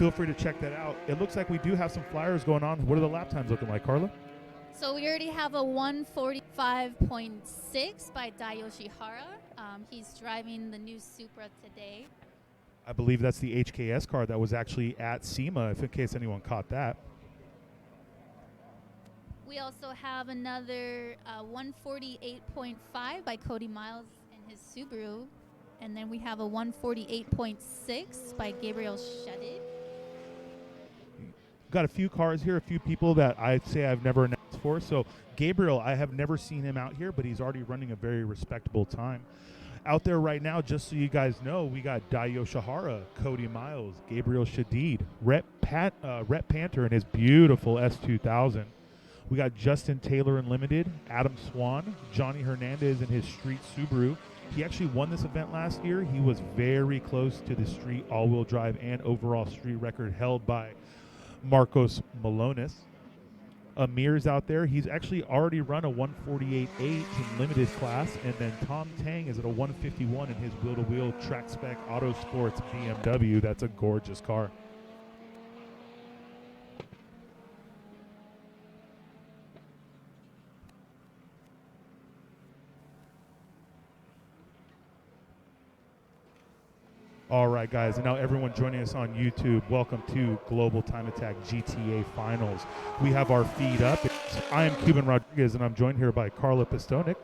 feel free to check that out. It looks like we do have some flyers going on. What are the lap times looking like, Carla? So we already have a 1:45.6 by Dai Yoshihara. He's driving the new Supra today. I believe that's the HKS car that was actually at SEMA, if in case anyone caught that. We also have another 148.5 by Cody Miles and his Subaru. And then we have a 148.6 by Gabriel Shedid. Got a few cars here, a few people that I'd say I've never announced for. So Gabriel, I have never seen him out here, but he's already running a very respectable time. Out there right now, just so you guys know, we got Dai Yoshihara, Cody Miles, Gabriel Shadid, Rhett Panther in his beautiful S2000. We got Justin Taylor Unlimited, Adam Swan, Johnny Hernandez in his street Subaru. He actually won this event last year. He was very close to the street all-wheel drive and overall street record held by Marcos Malonis. Amir's out there. He's actually already run a 148.8 in limited class, and then Tom Tang is at a 151 in his wheel-to-wheel track spec Auto Sports BMW. That's a gorgeous car. All right, guys, and now everyone joining us on YouTube, welcome to Global Time Attack GTA Finals. We have our feed up. I am Cuban Rodriguez, and I'm joined here by Carla Pistonik.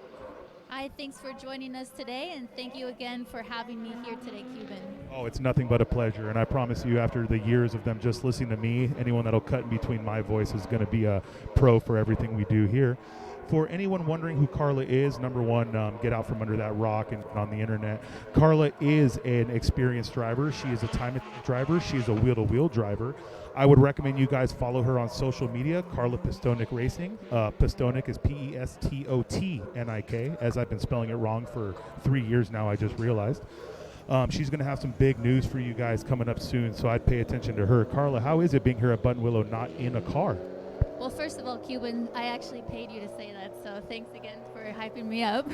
Hi, thanks for joining us today, and thank you again for having me here today, Cuban. Oh, it's nothing but a pleasure, and I promise you, after the years of them just listening to me, anyone that'll cut in between my voice is going to be a pro for everything we do here. For anyone wondering who Carla is, number one, get out from under that rock and on the internet. Carla is an experienced driver. She is a time driver. She is a wheel-to-wheel driver. I would recommend you guys follow her on social media, Carla Pistonik Racing. Pistonik is P-E-S-T-O-T-N-I-K, as I've been spelling it wrong for 3 years now, I just realized. She's going to have some big news for you guys coming up soon, so I'd pay attention to her. Carla, how is it being here at Buttonwillow not in a car? Well, first of all, Cuban, I actually paid you to say that, so thanks again for hyping me up.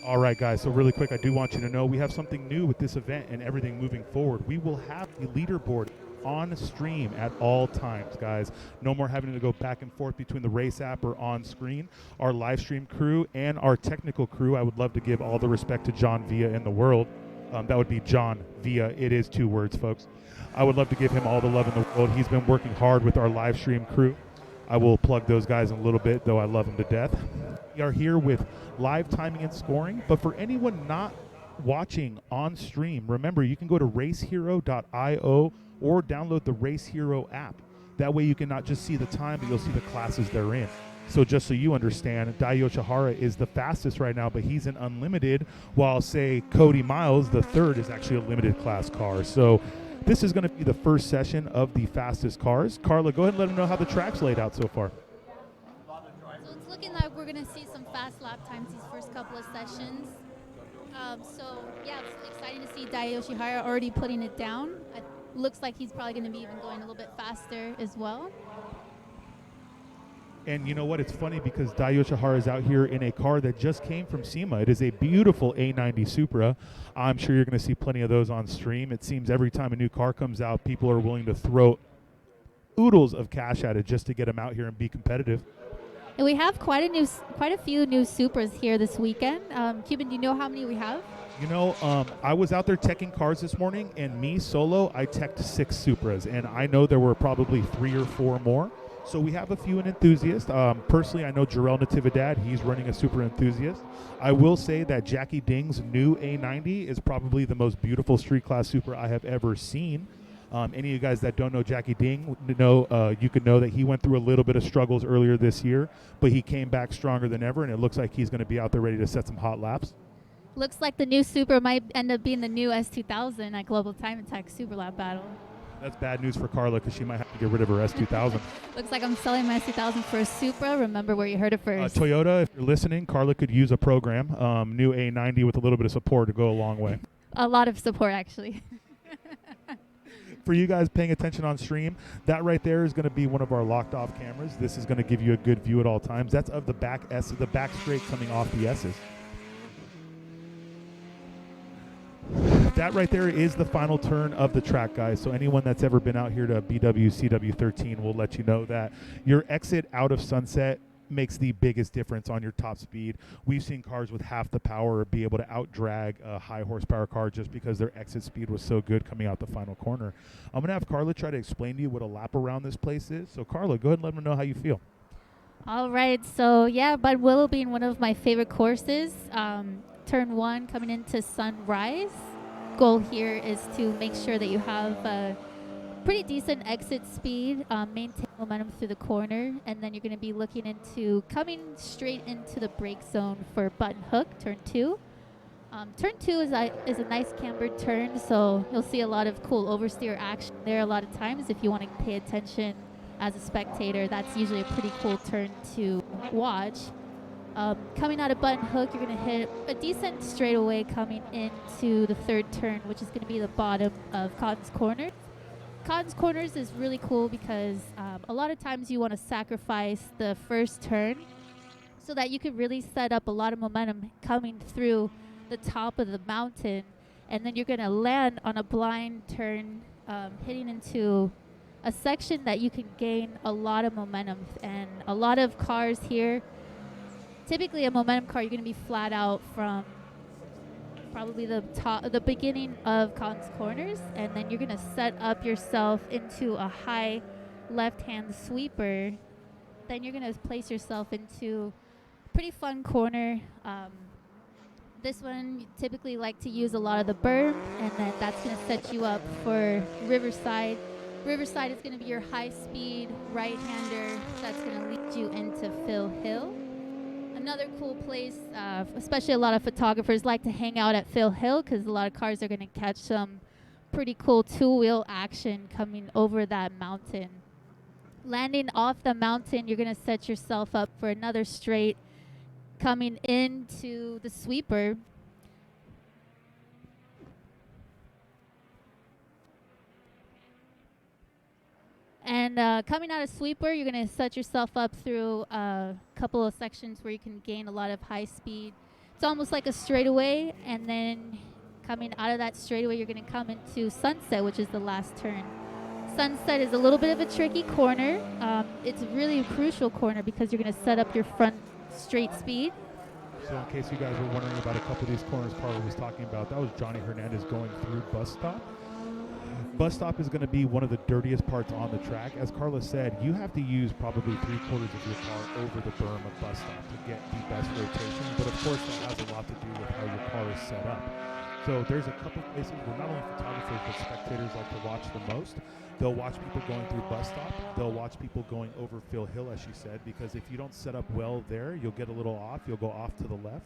All right, guys, so really quick, I do want you to know we have something new with this event and everything moving forward. We will have the leaderboard on stream at all times, guys. No more having to go back and forth between the race app or on screen. Our live stream crew and our technical crew, I would love to give all the respect to John Villa in the world. That would be John Villa. It is 2 words, folks. I would love to give him all the love in the world. He's been working hard with our live stream crew. I will plug those guys in a little bit, though I love them to death. We are here with live timing and scoring, but for anyone not watching on stream, remember you can go to racehero.io or download the Race Hero app. That way you can not just see the time, but you'll see the classes they're in. So just so you understand, Dai Yoshihara is the fastest right now, but he's an unlimited, while, say, Cody Miles, the third, is actually a limited class car. So this is going to be the first session of the fastest cars. Carla, go ahead and let them know how the track's laid out so far. So it's looking like we're going to see some fast lap times these first couple of sessions. So, yeah, it's exciting to see Dai Yoshihara already putting it down. It looks like he's probably going to be even going a little bit faster as well. And you know what? It's funny because Dai Yoshihara is out here in a car that just came from SEMA. It is a beautiful A90 Supra. I'm sure you're going to see plenty of those on stream. It seems every time a new car comes out, people are willing to throw oodles of cash at it just to get them out here and be competitive. And we have quite a few new Supras here this weekend. Cuban, do you know how many we have? You know, I was out there teching cars this morning, and me solo, I teched 6 Supras, and I know there were probably 3 or 4 more. So we have a few enthusiasts. Personally, I know Jarrell Natividad. He's running a super enthusiast. I will say that Jackie Ding's new A90 is probably the most beautiful street class super I have ever seen. Any of you guys that don't know Jackie Ding, you can know that he went through a little bit of struggles earlier this year, but he came back stronger than ever, and it looks like he's going to be out there ready to set some hot laps. Looks like the new Supra might end up being the new S2000 at Global Time Attack Super Lap Battle. That's bad news for Carla because she might have to get rid of her S2000. Looks like I'm selling my S2000 for a Supra. Remember where you heard it first. Toyota, if you're listening, Carla could use a program, new A90 with a little bit of support to go a long way. A lot of support, actually. For you guys paying attention on stream, that right there is going to be one of our locked off cameras. This is going to give you a good view at all times. That's of the back S, the back straight coming off the S's. that right there is the final turn of the track, guys. So anyone that's ever been out here to BWCW13 will let you know that your exit out of Sunset makes the biggest difference on your top speed. We've seen cars with half the power be able to out-drag a high horsepower car just because their exit speed was so good coming out the final corner. I'm going to have Carla try to explain to you what a lap around this place is. So Carla, go ahead and let them know how you feel. All right, so yeah, Buttonwillow being one of my favorite courses. Turn 1 coming into Sunrise. Goal here is to make sure that you have a pretty decent exit speed, maintain momentum through the corner, and then you're going to be looking into coming straight into the brake zone for button hook, turn 2. Turn 2 is a nice cambered turn, so you'll see a lot of cool oversteer action there a lot of times. If you want to pay attention as a spectator, that's usually a pretty cool turn to watch. Coming out of button hook, you're going to hit a decent straightaway coming into the third turn, which is going to be the bottom of Cotton's Corners. Cotton's Corners is really cool because a lot of times you want to sacrifice the first turn so that you can really set up a lot of momentum coming through the top of the mountain, and then you're going to land on a blind turn, hitting into a section that you can gain a lot of momentum. And a lot of cars here, typically a momentum car, you're going to be flat out from probably the beginning of Cotton's Corners, and then you're going to set up yourself into a high left-hand sweeper. Then you're going to place yourself into a pretty fun corner. This one, you typically like to use a lot of the berm, and then that's going to set you up for Riverside. Riverside is going to be your high-speed right-hander that's going to lead you into Phil Hill. Another cool place, especially a lot of photographers like to hang out at Phil Hill because a lot of cars are going to catch some pretty cool two-wheel action coming over that mountain. Landing off the mountain, you're going to set yourself up for another straight coming into the sweeper. And coming out of sweeper, you're going to set yourself up through a couple of sections where you can gain a lot of high speed. It's almost like a straightaway, and then coming out of that straightaway, you're going to come into Sunset, which is the last turn. Sunset is a little bit of a tricky corner. It's really a crucial corner because you're going to set up your front straight speed. So in case you guys were wondering about a couple of these corners Carla was talking about, that was Johnny Hernandez going through Bus Stop. Bus Stop is going to be one of the dirtiest parts on the track. As Carla said, you have to use probably 3/4 of your car over the berm of Bus Stop to get the best rotation. But of course, that has a lot to do with how your car is set up. So there's a couple places where not only photographers but spectators like to watch the most. They'll watch people going through Bus Stop. They'll watch people going over Phil Hill, as she said, because if you don't set up well there, you'll get a little off. You'll go off to the left.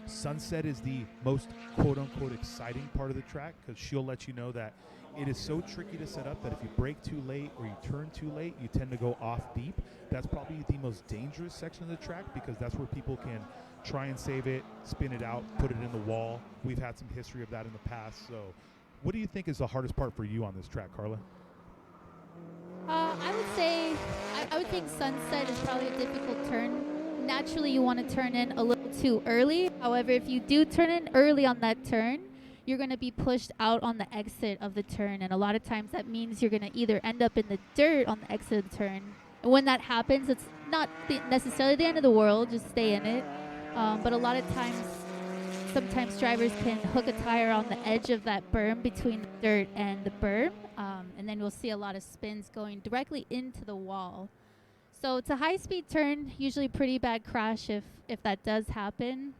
Sunset is the most quote-unquote exciting part of the track because she'll let you know that it is so tricky to set up that if you brake too late or you turn too late, you tend to go off deep. That's probably the most dangerous section of the track because that's where people can try and save it, spin it out, put it in the wall. We've had some history of that in the past. So what do you think is the hardest part for you on this track, Carla? I would think Sunset is probably a difficult turn. Naturally, you want to turn in a little too early. However, if you do turn in early on that turn, you're going to be pushed out on the exit of the turn. And a lot of times that means you're going to either end up in the dirt on the exit of the turn. And when that happens, it's not necessarily the end of the world. Just stay in it. But a lot of times, sometimes drivers can hook a tire on the edge of that berm between the dirt and the berm. And then we'll see a lot of spins going directly into the wall. So it's a high-speed turn, usually pretty bad crash if that does happen.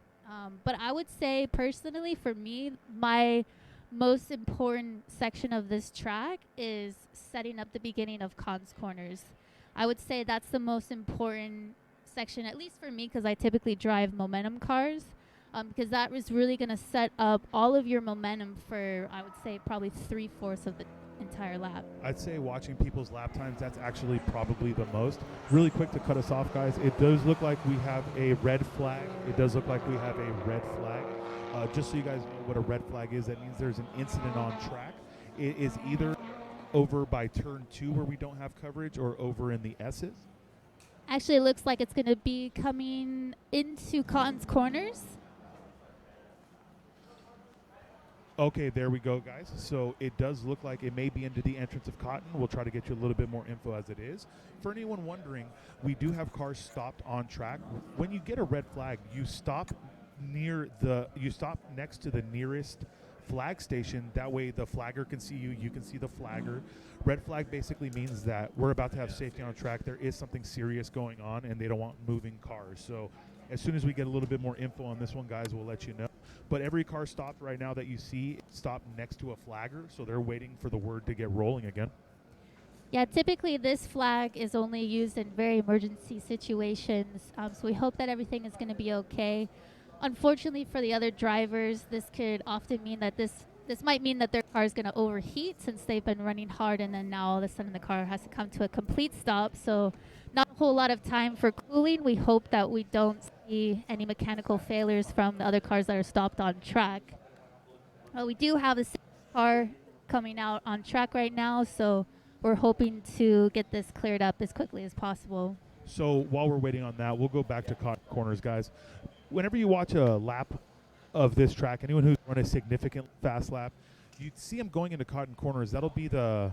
But I would say, personally, for me, my most important section of this track is setting up the beginning of Cotton's Corners. I would say that's the most important section, at least for me, because I typically drive momentum cars, because that was really going to set up all of your momentum for, I would say, probably 3/4 of the entire lap. I'd say watching people's lap times, that's actually probably the most. Really quick to cut us off, guys, it does look like we have a red flag. It does look like we have a red flag. Just so you guys know what a red flag is, that means there's an incident on track. It is either over by turn 2 where we don't have coverage or over in the S's. Actually, it looks like it's going to be coming into Cotton's Corners. Okay, there we go, guys. So it does look like it may be into the entrance of Cotton. We'll try to get you a little bit more info as it is. For anyone wondering, we do have cars stopped on track. When you get a red flag, you stop next to the nearest flag station. That way the flagger can see you, you can see the flagger. Red flag basically means that we're about to have safety on track. There is something serious going on and they don't want moving cars. So as soon as we get a little bit more info on this one, guys, we'll let you know. But every car stopped right now that you see stopped next to a flagger, so they're waiting for the word to get rolling again. Yeah, typically this flag is only used in very emergency situations, so we hope that everything is going to be okay. Unfortunately for the other drivers, this could often mean that this might mean that their car is going to overheat since they've been running hard, and then now all of a sudden the car has to come to a complete stop. So not a whole lot of time for cooling. We hope that we don't see any mechanical failures from the other cars that are stopped on track. We do have a car coming out on track right now, so we're hoping to get this cleared up as quickly as possible. So while we're waiting on that, we'll go back to Cotton Corners, guys. Whenever you watch a lap of this track, anyone who's run a significant fast lap, you'd see them going into Cotton Corners. That'll be the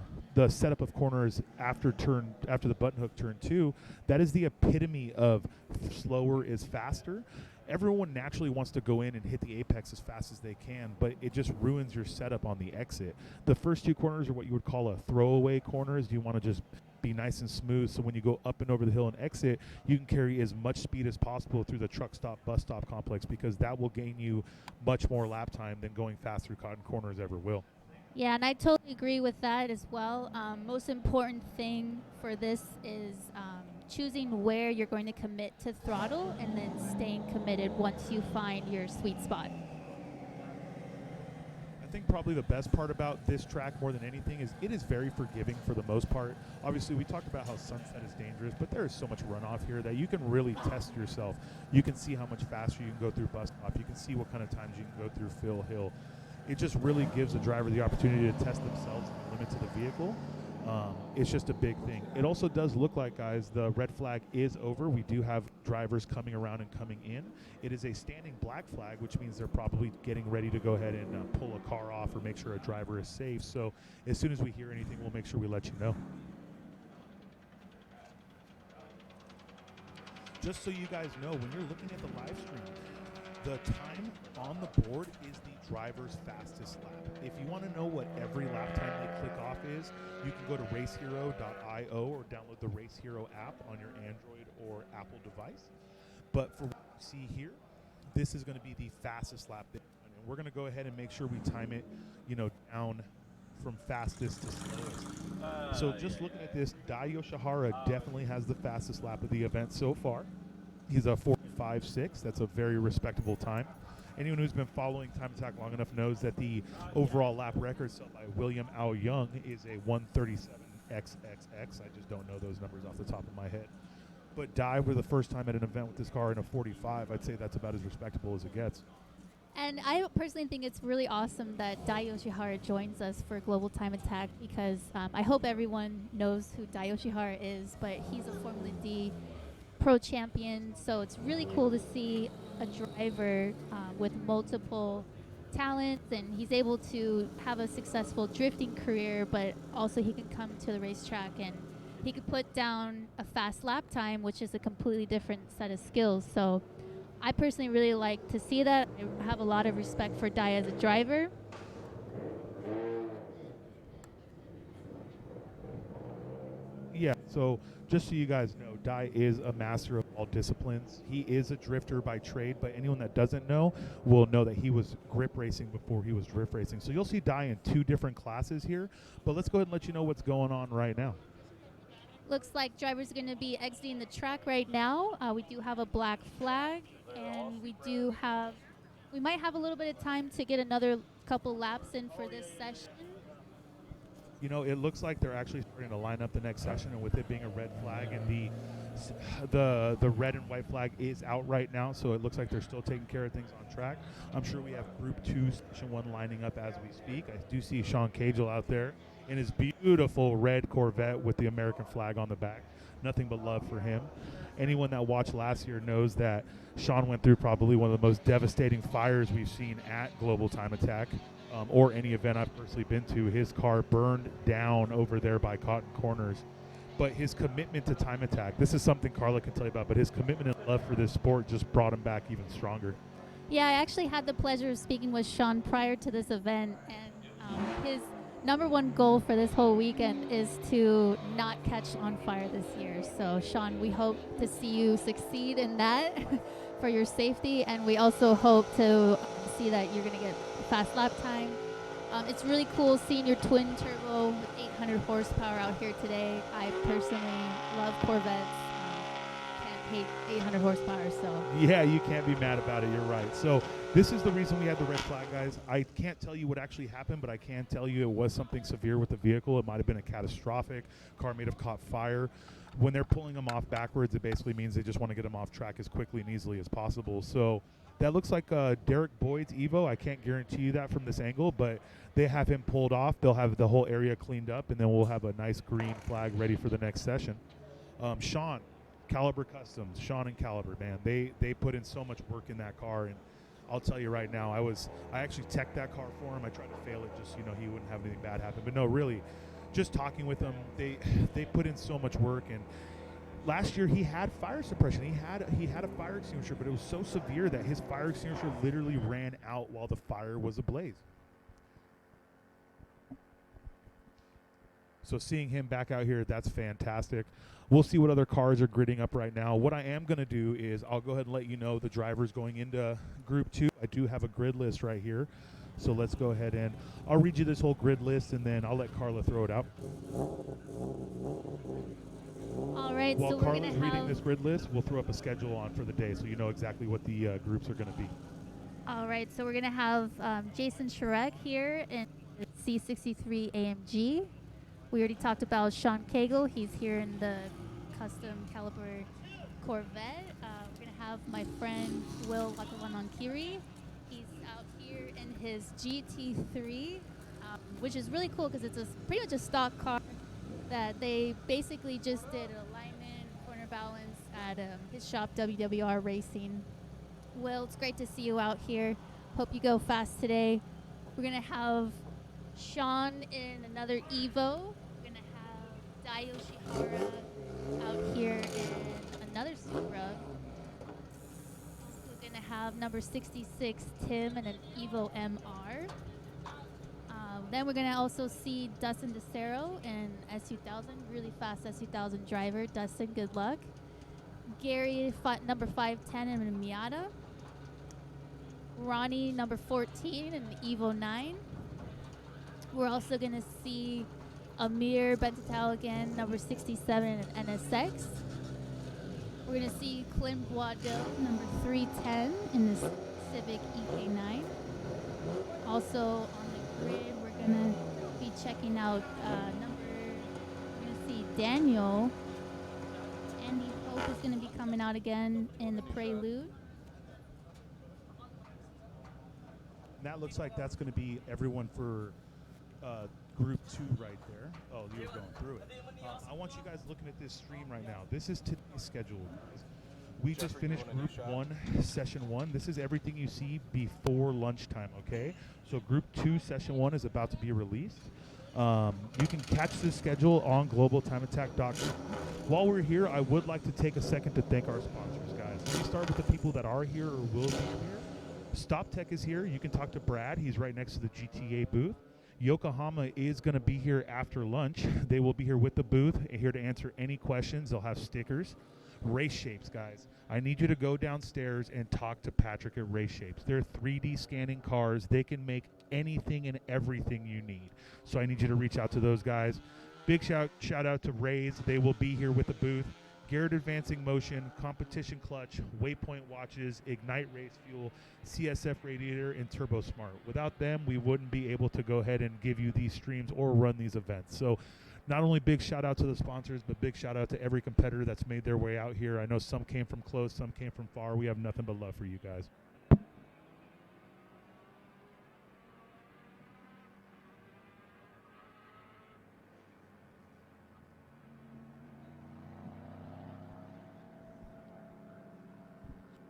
setup of corners after the button hook turn 2. That is the epitome of slower is faster. Everyone naturally wants to go in and hit the apex as fast as they can, but it just ruins your setup on the exit. The first 2 corners are what you would call a throwaway corners. You want to just be nice and smooth, so when you go up and over the hill and exit, you can carry as much speed as possible through the truck stop, bus stop complex, because that will gain you much more lap time than going fast through Cotton Corners ever will. Yeah, and I totally agree with that as well. Most important thing for this is choosing where you're going to commit to throttle and then staying committed once you find your sweet spot. I think probably the best part about this track more than anything is it is very forgiving for the most part. Obviously, we talked about how Sunset is dangerous, but there is so much runoff here that you can really test yourself. You can see how much faster you can go through bus stop. You can see what kind of times you can go through Phil Hill. It just really gives the driver the opportunity to test themselves and the limits of the vehicle. It's just a big thing. It also does look like, guys, the red flag is over. We do have drivers coming around and coming in. It is a standing black flag, which means they're probably getting ready to go ahead and pull a car off or make sure a driver is safe. So as soon as we hear anything, we'll make sure we let you know. Just so you guys know, when you're looking at the live stream, the time on the board is the driver's fastest lap. If you want to know what every lap time they click off is, you can go to racehero.io or download the Race Hero app on your Android or Apple device. But for what you see here, this is going to be the fastest lap. And we're going to go ahead and make sure we time it, down from fastest to slowest. So just looking at this, Dai Yoshihara definitely has the fastest lap of the event so far. He's a 45.6. That's a very respectable time. Anyone who's been following Time Attack long enough knows that the overall lap record set by William Ao Young is a 137XXX. I just don't know those numbers off the top of my head. But Dai, for the first time at an event with this car in a 45, I'd say that's about as respectable as it gets. And I personally think it's really awesome that Dai Yoshihara joins us for Global Time Attack because I hope everyone knows who Dai Yoshihara is, but he's a Formula D pro champion, so it's really cool to see a driver with multiple talents, and he's able to have a successful drifting career, but also he can come to the racetrack and he could put down a fast lap time, which is a completely different set of skills. So I personally really like to see that. I have a lot of respect for Dai as a driver. Yeah, so just so you guys know, Dai is a master of all disciplines. He is a drifter by trade, but anyone that doesn't know will know that he was grip racing before he was drift racing. So you'll see Dai in 2 different classes here, but let's go ahead and let you know what's going on right now. Looks like drivers are going to be exiting the track right now. We do have a black flag, and we might have a little bit of time to get another couple laps in for this session. It looks like they're actually starting to line up the next session, and with it being a red flag and the red and white flag is out right now, so it looks like they're still taking care of things on track. I'm sure we have Group 2, Station 1 lining up as we speak. I do see Sean Cagel out there in his beautiful red Corvette with the American flag on the back. Nothing but love for him. Anyone that watched last year knows that Sean went through probably one of the most devastating fires we've seen at Global Time Attack. or any event I've personally been to. His car burned down over there by Cotton Corners. But his commitment to time attack, this is something Carla can tell you about, but his commitment and love for this sport just brought him back even stronger. Yeah, I actually had the pleasure of speaking with Sean prior to this event, and his number one goal for this whole weekend is to not catch on fire this year. So, Sean, we hope to see you succeed in that for your safety, and we also hope to see that you're going to get fast lap time. It's really cool seeing your twin turbo with 800 horsepower out here today. I personally love Corvettes. Can't hate 800 horsepower, so. Yeah, you can't be mad about it. You're right. So this is the reason we had the red flag, guys. I can't tell you what actually happened, but I can tell you it was something severe with the vehicle. It might have been a catastrophic. Car may have caught fire. When they're pulling them off backwards, it basically means they just want to get them off track as quickly and easily as possible. So that looks like Derek Boyd's Evo. I can't guarantee you that from this angle, but they have him pulled off. They'll have the whole area cleaned up, and then we'll have a nice green flag ready for the next session. Sean, Caliber Customs, Sean and Caliber, man, they put in so much work in that car, and I'll tell you right now, I actually teched that car for him. I tried to fail it just he wouldn't have anything bad happen. But no, really, just talking with them, they put in so much work. And last year he had fire suppression. He had a fire extinguisher, but it was so severe that his fire extinguisher literally ran out while the fire was ablaze. So seeing him back out here, that's fantastic. We'll see what other cars are gridding up right now. What I am going to do is I'll go ahead and let you know the drivers going into Group 2. I do have a grid list right here. So let's go ahead and I'll read you this whole grid list, and then I'll let Carla throw it out. All right, While so we're going Carla's to have... reading this grid list, we'll throw up a schedule on for the day so you know exactly what the groups are going to be. All right, so we're going to have Jason Shrek here in the C63 AMG. We already talked about Sean Cagle. He's here in the custom caliber Corvette. We're going to have my friend Will Watawanankiri. He's out here in his GT3, which is really cool because it's pretty much a stock car that they basically just did an alignment, corner balance at his shop, WWR Racing. Will, it's great to see you out here. Hope you go fast today. We're going to have Sean in another Evo. We're going to have Dayo Shihara out here in another Supra. We're going to have number 66 Tim in an Evo MR. Then we're going to also see Dustin DeCero in S2000, really fast S2000 driver. Dustin, good luck. Gary, number 510 in a Miata. Ronnie, number 14 in the Evo 9. We're also going to see Amir Bentatal again, number 67 in an NSX. We're going to see Clint Boisdeau, number 310 in the Civic EK9. Also on the grid, we're going to be checking out we're going to see Daniel. Andy Hope is going to be coming out again in the Prelude. That looks like that's going to be everyone for Group 2 right there. Oh, you're going through it. I want you guys looking at this stream right now. This is today's schedule. We just finished Group 1, Session 1. This is everything you see before lunchtime, okay? So Group 2, Session 1 is about to be released. You can catch this schedule on globaltimeattack.com. While we're here, I would like to take a second to thank our sponsors, guys. Let me start with the people that are here or will be here. Stop Tech is here. You can talk to Brad. He's right next to the GTA booth. Yokohama is going to be here after lunch. They will be here with the booth, here to answer any questions. They'll have stickers. Race Shapes, guys. I need you to go downstairs and talk to Patrick at Race Shapes. They're 3D scanning cars. They can make anything and everything you need. So I need you to reach out to those guys. Big shout out to Rays. They will be here with the booth. Garrett Advancing Motion, Competition Clutch, Waypoint Watches, Ignite Race Fuel, CSF Radiator, and Turbo Smart. Without them, we wouldn't be able to go ahead and give you these streams or run these events. So not only big shout out to the sponsors, but big shout out to every competitor that's made their way out here. I know some came from close, some came from far. We have nothing but love for you guys.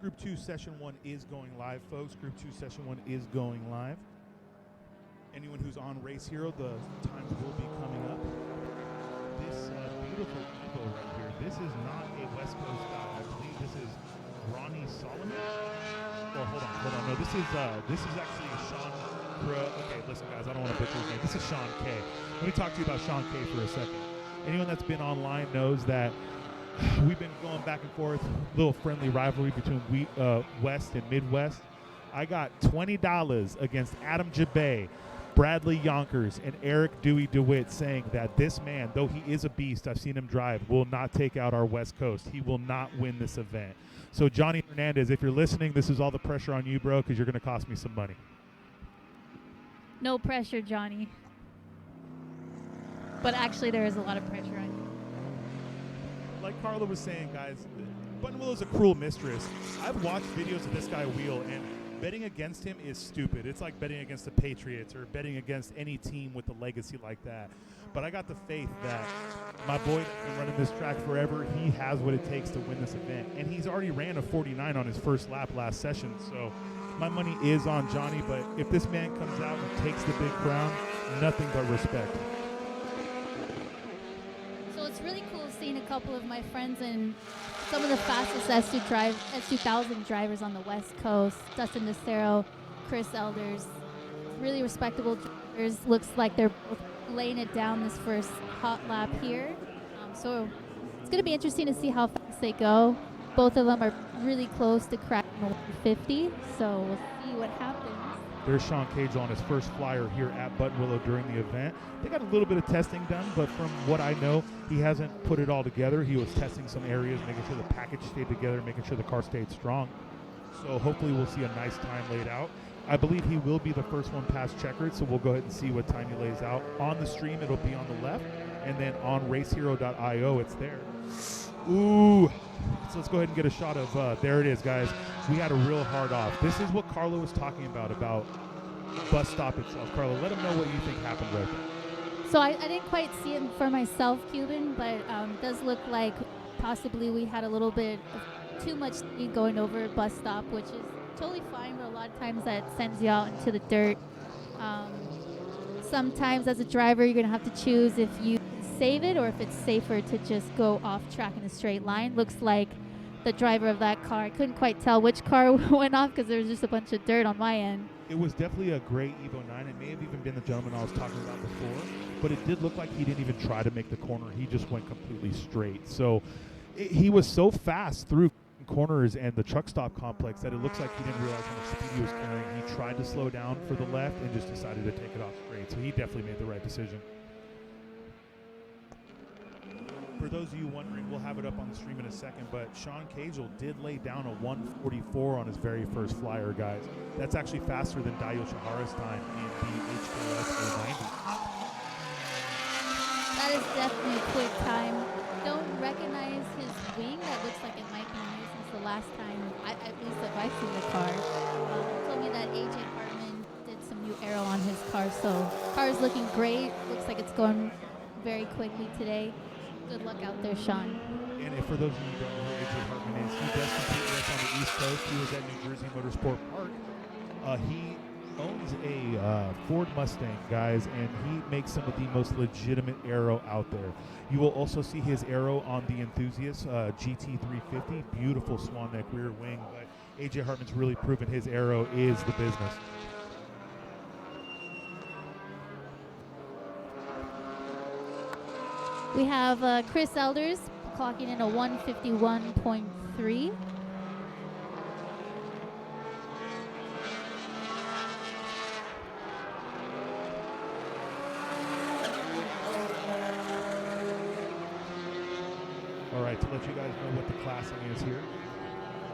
Group 2, Session 1 is going live, folks. Group 2, Session 1 is going live. anyone who's on Race Hero, the times will be coming up. This beautiful Evo right here, this is not a West Coast guy. I believe this is Ronnie Solomon. Oh, hold on. No, this is actually Sean. Okay, listen, guys, I don't want to butcher his name. This is Sean K. Let me talk to you about Sean K for a second. Anyone that's been online knows that we've been going back and forth, little friendly rivalry between West and Midwest. I got $20 against Adam Jabay, Bradley Yonkers, and Eric Dewey DeWitt, saying that this man, though he is a beast, I've seen him drive, will not take out our West Coast. He will not win this event. So Johnny Hernandez, if you're listening, this is all the pressure on you, bro, because you're going to cost me some money. No pressure, Johnny. But actually, there is a lot of pressure on you. Like Carla was saying, guys, Buttonwillow's a cruel mistress. I've watched videos of this guy wheel, and betting against him is stupid. It's like betting against the Patriots or betting against any team with a legacy like that. But I got the faith that my boy that's been running this track forever, he has what it takes to win this event. And he's already ran a 49 on his first lap last session. So my money is on Johnny. But if this man comes out and takes the big crown, nothing but respect. So it's really cool seeing a couple of my friends and some of the fastest S2000 drivers on the West Coast. Dustin DeCero, Chris Elders, really respectable drivers. Looks like they're both laying it down this first hot lap here. So it's going to be interesting to see how fast they go. Both of them are really close to cracking 150, so we'll see what happens. There's Sean Cage on his first flyer here at Buttonwillow during the event. They got a little bit of testing done, but from what I know, he hasn't put it all together. He was testing some areas, making sure the package stayed together, making sure the car stayed strong. So hopefully we'll see a nice time laid out. I believe he will be the first one past checkered, so we'll go ahead and see what time he lays out. On the stream, it'll be on the left, and then on racehero.io, it's there. Ooh. So let's go ahead and get a shot of, there it is, guys. We had a real hard off. This is what Carlo was talking about bus stop itself. Carlo, let him know what you think happened right there. So I didn't quite see it for myself, Cuban, but it does look like possibly we had a little bit of too much speed going over a bus stop, which is totally fine, but a lot of times that sends you out into the dirt. Sometimes as a driver, you're going to have to choose if you save it or if it's safer to just go off track in a straight line. Looks like the driver of that car, I couldn't quite tell which car went off because there was just a bunch of dirt on my end. It was definitely a gray Evo 9. It may have even been the gentleman I was talking about before, but it did look like he didn't even try to make the corner. He just went completely straight. So he was so fast through corners and the truck stop complex that it looks like he didn't realize how much speed he was carrying. He tried to slow down for the left and just decided to take it off straight. So he definitely made the right decision. For those of you wondering, we'll have it up on the stream in a second, but Sean Cagel did lay down a 144 on his very first flyer, guys. That's actually faster than Dayo Shihara's time in the HKS A90. That is definitely a quick time. Don't recognize his wing. That looks like it might be new since the last time, at least if I've seen the car. Told me that AJ Hartman did some new aero on his car, so car is looking great. Looks like it's going very quickly today. Good luck out there, Sean. And for those of you who don't know who AJ Hartman is, he does compete with us on the East Coast. He was at New Jersey Motorsport Park. He owns a Ford Mustang, guys, and he makes some of the most legitimate aero out there. You will also see his aero on the Enthusiast GT350. Beautiful swan neck rear wing, but AJ Hartman's really proven his aero is the business. We have Chris Elders clocking in a 151.3. All right, to let you guys know what the classing is here.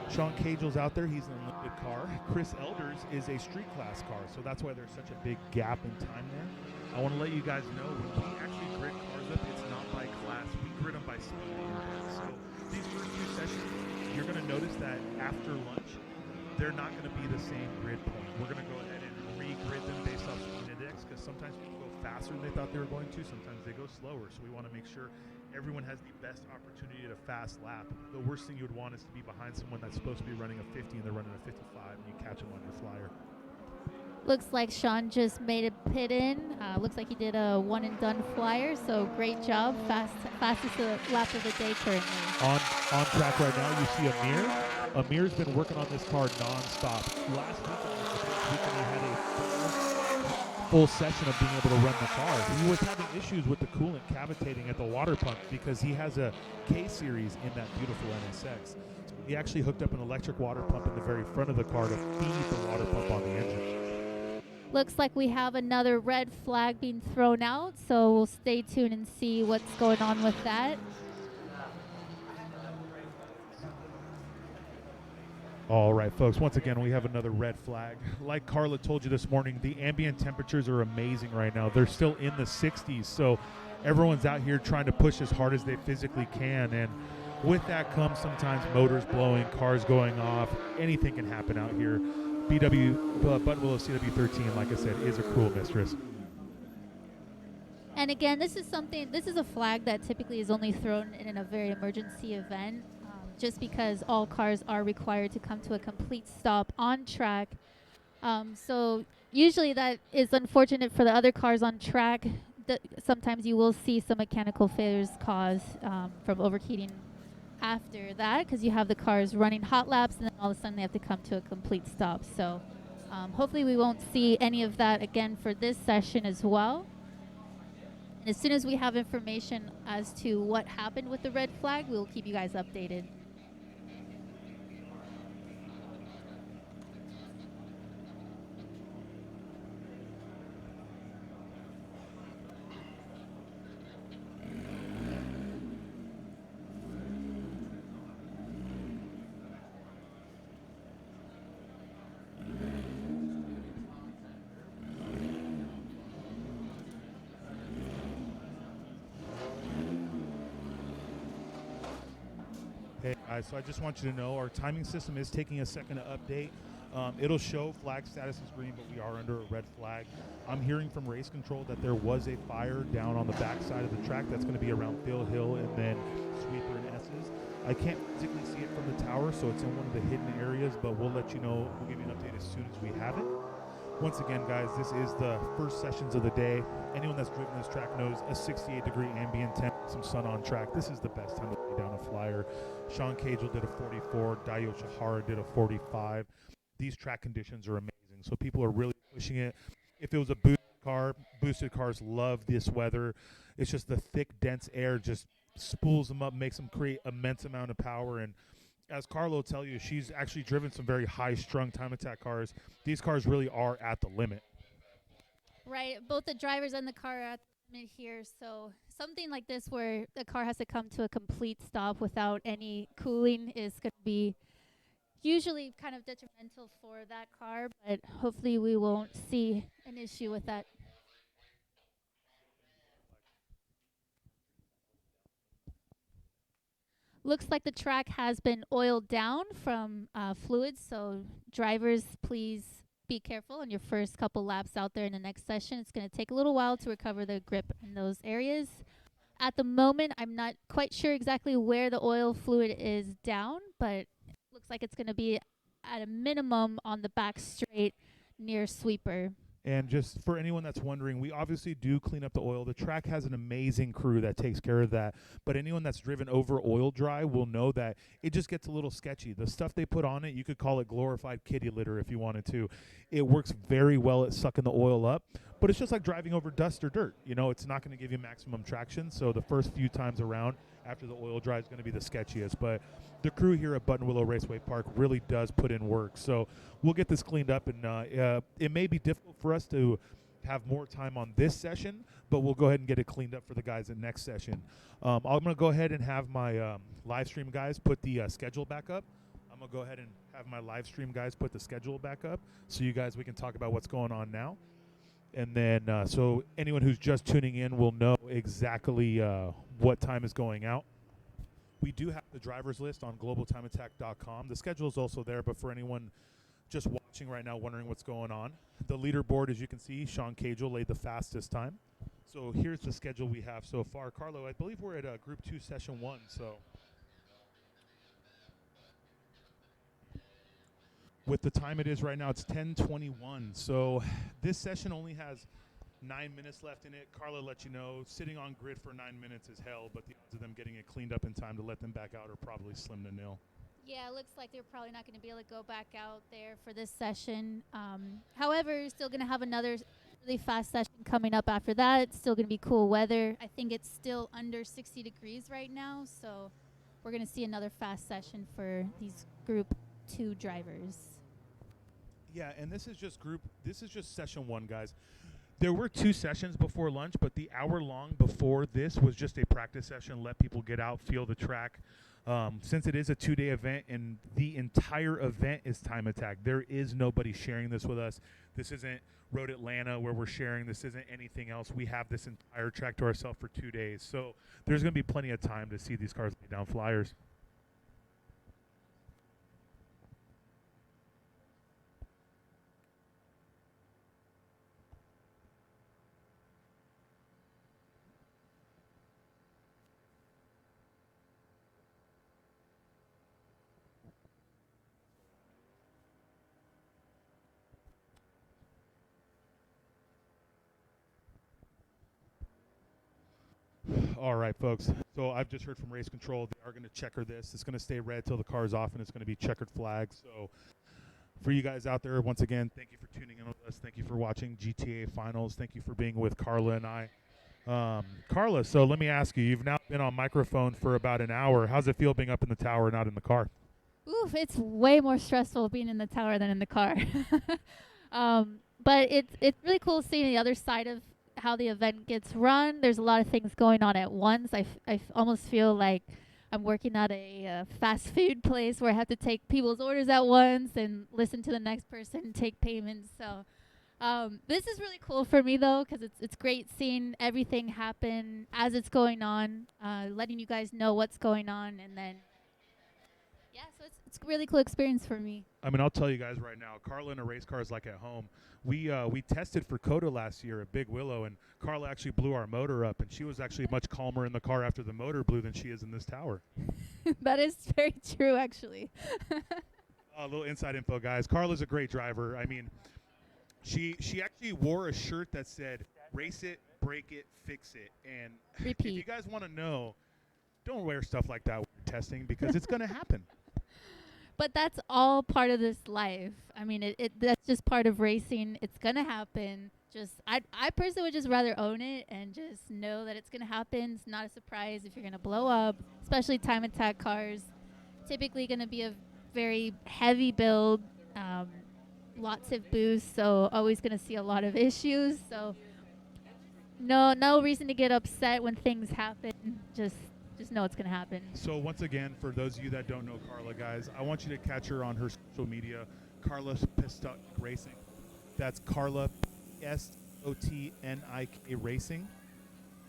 Sean Cagel's out there. He's in a limited car. Chris Elders is a street class car, so that's why there's such a big gap in time there. I want to let you guys know when we actually grid cars up, it's not by class. We grid them by speed index. So these first two sessions, you're going to notice that after lunch, they're not going to be the same grid point. We're going to go ahead and re-grid them based off speed index because sometimes people go faster than they thought they were going to. Sometimes they go slower. So we want to make sure everyone has the best opportunity at a fast lap. The worst thing you would want is to be behind someone that's supposed to be running a 50 and they're running a 55 and you catch them on your flyer. Looks like Sean just made a pit in. Looks like he did a one and done flyer. So great job. Fastest lap of the day currently. On track right now, you see Amir. Amir's been working on this car nonstop. Last weekend was the first weekend he had a full session of being able to run the car. He was having issues with the coolant cavitating at the water pump because he has a K-Series in that beautiful NSX. He actually hooked up an electric water pump in the very front of the car to feed the water pump on the engine. Looks like we have another red flag being thrown out, so we'll stay tuned and see what's going on with that. All right, folks, once again, we have another red flag. Like Carla told you this morning, the ambient temperatures are amazing right now. They're still in the 60s, so everyone's out here trying to push as hard as they physically can, and with that comes sometimes motors blowing, cars going off. Anything can happen out here. Buttonwillow CW13, like I said, is a cruel mistress. And again, this is a flag that typically is only thrown in a very emergency event, just because all cars are required to come to a complete stop on track. So usually that is unfortunate for the other cars on track. Sometimes you will see some mechanical failures caused from overheating after that, because you have the cars running hot laps and then all of a sudden they have to come to a complete stop. So hopefully we won't see any of that again for this session as well. And as soon as we have information as to what happened with the red flag, we'll keep you guys updated. Hey guys, so I just want you to know our timing system is taking a second to update. It'll show flag status is green, but we are under a red flag. I'm hearing from race control that there was a fire down on the back side of the track. That's going to be around Phil Hill and then Sweeper and S's. I can't physically see it from the tower, so it's in one of the hidden areas, but we'll let you know. We'll give you an update as soon as we have it. Once again, guys, this is the first sessions of the day. Anyone that's driven this track knows a 68-degree ambient temp, some sun on track. This is the best time to lay down a flyer. Sean Cagel did a 44. Dayo Chihara did a 45. These track conditions are amazing, so people are really pushing it. If it was a boosted cars love this weather. It's just the thick, dense air just spools them up, makes them create immense amount of power. And as Carlo will tell you, she's actually driven some very high-strung time attack cars. These cars really are at the limit. Right, both the drivers and the car are at the limit here. So something like this where the car has to come to a complete stop without any cooling is going to be usually kind of detrimental for that car, but hopefully we won't see an issue with that. Looks like the track has been oiled down from fluids, so drivers, please be careful on your first couple laps out there in the next session. It's going to take a little while to recover the grip in those areas. At the moment, I'm not quite sure exactly where the oil fluid is down, but it looks like it's going to be at a minimum on the back straight near Sweeper. And just for anyone that's wondering, we obviously do clean up the oil. The track has an amazing crew that takes care of that. But anyone that's driven over oil dry will know that it just gets a little sketchy. The stuff they put on it, you could call it glorified kitty litter if you wanted to. It works very well at sucking the oil up. But it's just like driving over dust or dirt. You know, it's not going to give you maximum traction. So the first few times around after the oil dry is going to be the sketchiest. But the crew here at Buttonwillow Raceway Park really does put in work. So we'll get this cleaned up, and it may be difficult for us to have more time on this session, but we'll go ahead and get it cleaned up for the guys in next session. I'm going to go ahead and have my live stream guys put the schedule back up. I'm going to go ahead and have my live stream guys put the schedule back up so you guys, we can talk about what's going on now. And then so anyone who's just tuning in will know exactly what time is going out. We do have the driver's list on globaltimeattack.com. The schedule is also there, but for anyone just watching right now wondering what's going on, the leaderboard, as you can see, Sean Cagel laid the fastest time. So here's the schedule we have so far. Carlo, I believe we're at Group 2, Session 1. So With the time it is right now, it's 10:21. So this session only has 9 minutes left in it. Carla let you know sitting on grid for 9 minutes is hell, but the odds of them getting it cleaned up in time to let them back out are probably slim to nil. Yeah, it looks like they're probably not going to be able to go back out there for this session. However, still going to have another really fast session coming up after that. It's still going to be cool weather. I think it's still under 60 degrees right now, so we're going to see another fast session for these Group 2 drivers. Yeah, and this is just session 1, guys. There were 2 sessions before lunch, but the hour long before this was just a practice session, let people get out, feel the track. Since it is a 2-day event and the entire event is time attack, there is nobody sharing this with us. This isn't Road Atlanta where we're sharing. This isn't anything else. We have this entire track to ourselves for 2 days. So there's going to be plenty of time to see these cars lay down flyers. All right, folks. So I've just heard from Race Control. They are going to checker this. It's going to stay red till the car's off, and it's going to be checkered flag. So for you guys out there, once again, thank you for tuning in with us. Thank you for watching GTA Finals. Thank you for being with Carla and I. Carla, so let me ask you. You've now been on microphone for about an hour. How's it feel being up in the tower, not in the car? Oof, it's way more stressful being in the tower than in the car. But it's really cool seeing the other side of how the event gets run. There's a lot of things going on at once. I almost feel like I'm working at a fast food place where I have to take people's orders at once and listen to the next person and take payments. So this is really cool for me, though, because it's great seeing everything happen as it's going on, letting you guys know what's going on, and then yeah, so it's a really cool experience for me. I mean, I'll tell you guys right now, Carla in a race car is like at home. We tested for COTA last year at Big Willow, and Carla actually blew our motor up, and she was actually much calmer in the car after the motor blew than she is in this tower. That is very true, actually. A little inside info, guys. Carla's a great driver. I mean, she actually wore a shirt that said, "Race it, break it, fix it." And Repeat. If you guys want to know, don't wear stuff like that when you're testing because it's going to happen. But that's all part of this life. I mean, that's just part of racing. It's gonna happen. I personally would just rather own it and just know that it's gonna happen. It's not a surprise if you're gonna blow up, especially time attack cars. Typically gonna be a very heavy build, lots of boost, so always gonna see a lot of issues. So no reason to get upset when things happen. Just know it's going to happen. So once again, for those of you that don't know Carla, guys, I want you to catch her on her social media, Carla Pistok Racing. That's Carla Stotnik Racing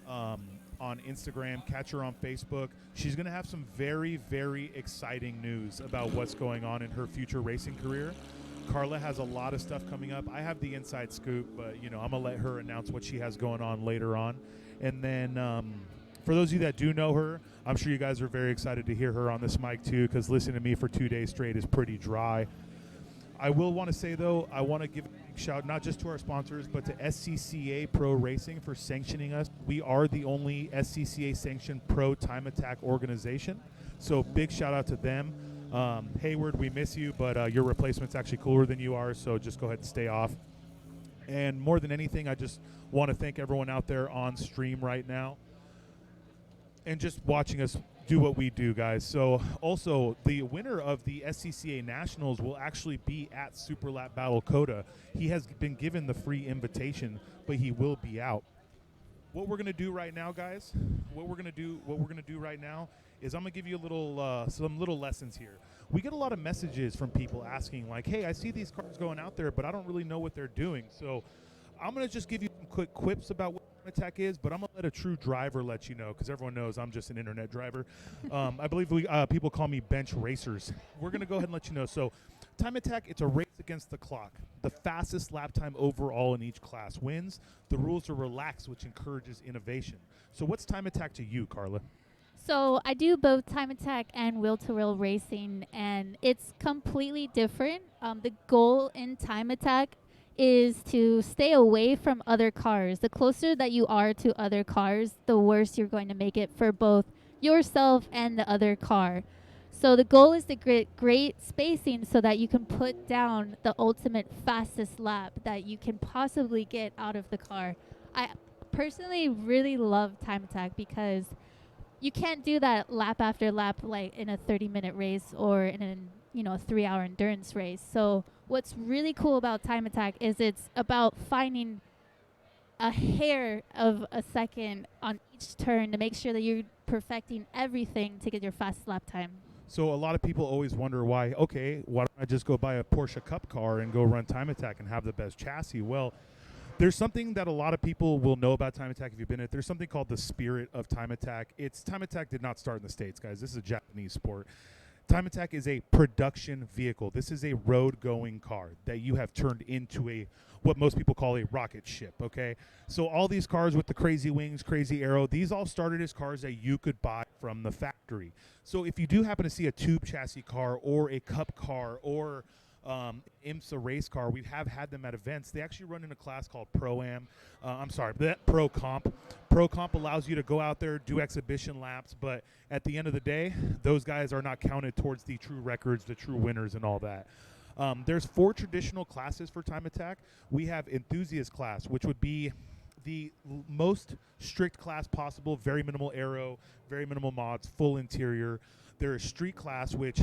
on Instagram. Catch her on Facebook. She's going to have some very, very exciting news about what's going on in her future racing career. Carla has a lot of stuff coming up. I have the inside scoop, but I'm going to let her announce what she has going on later on. And then for those of you that do know her, I'm sure you guys are very excited to hear her on this mic too, because listening to me for 2 days straight is pretty dry. I will want to say, though, I want to give a big shout not just to our sponsors, but to SCCA Pro Racing for sanctioning us. We are the only SCCA sanctioned pro time attack organization. So big shout out to them. Hayward, we miss you, but your replacement's actually cooler than you are, so just go ahead and stay off. And more than anything, I just want to thank everyone out there on stream right now and just watching us do what we do, guys. So also, the winner of the SCCA Nationals will actually be at Super Lap Battle COTA. He has been given the free invitation, but he will be out. What we're gonna do right now, guys, what we're gonna do right now is I'm gonna give you a little some little lessons here. We get a lot of messages from people asking like, hey, I see these cars going out there, but I don't really know what they're doing. So I'm gonna just give you some quick quips about what time attack is, but I'm gonna let a true driver let you know, because everyone knows I'm just an internet driver. I believe people call me bench racers. We're gonna go ahead and let you know. So time attack, it's a race against the clock. The fastest lap time overall in each class wins. The rules are relaxed, which encourages innovation. So what's time attack to you, Carla? So I do both time attack and will to will racing, and it's completely different. The goal in time attack is to stay away from other cars. The closer that you are to other cars, the worse you're going to make it for both yourself and the other car. So the goal is to get great spacing so that you can put down the ultimate fastest lap that you can possibly get out of the car. I personally really love time attack because you can't do that lap after lap like in a 30-minute race or in a 3-hour endurance race. So what's really cool about time attack is it's about finding a hair of a second on each turn to make sure that you're perfecting everything to get your fast lap time. So a lot of people always wonder why, okay, why don't I just go buy a Porsche Cup car and go run time attack and have the best chassis? Well, there's something that a lot of people will know about time attack if you've been in it. There's something called the spirit of time attack. Time attack did not start in the States, guys. This is a Japanese sport. Time attack is a production vehicle. This is a road-going car that you have turned into what most people call a rocket ship, okay? So all these cars with the crazy wings, crazy arrow, these all started as cars that you could buy from the factory. So if you do happen to see a tube chassis car or a cup car or IMSA race car, we have had them at events. They actually run in a class called Pro-Am. Pro Comp. Pro Comp allows you to go out there, do exhibition laps, but at the end of the day, those guys are not counted towards the true records, the true winners, and all that. There's 4 traditional classes for time attack. We have enthusiast class, which would be the most strict class possible, very minimal aero, very minimal mods, full interior. There is street class, which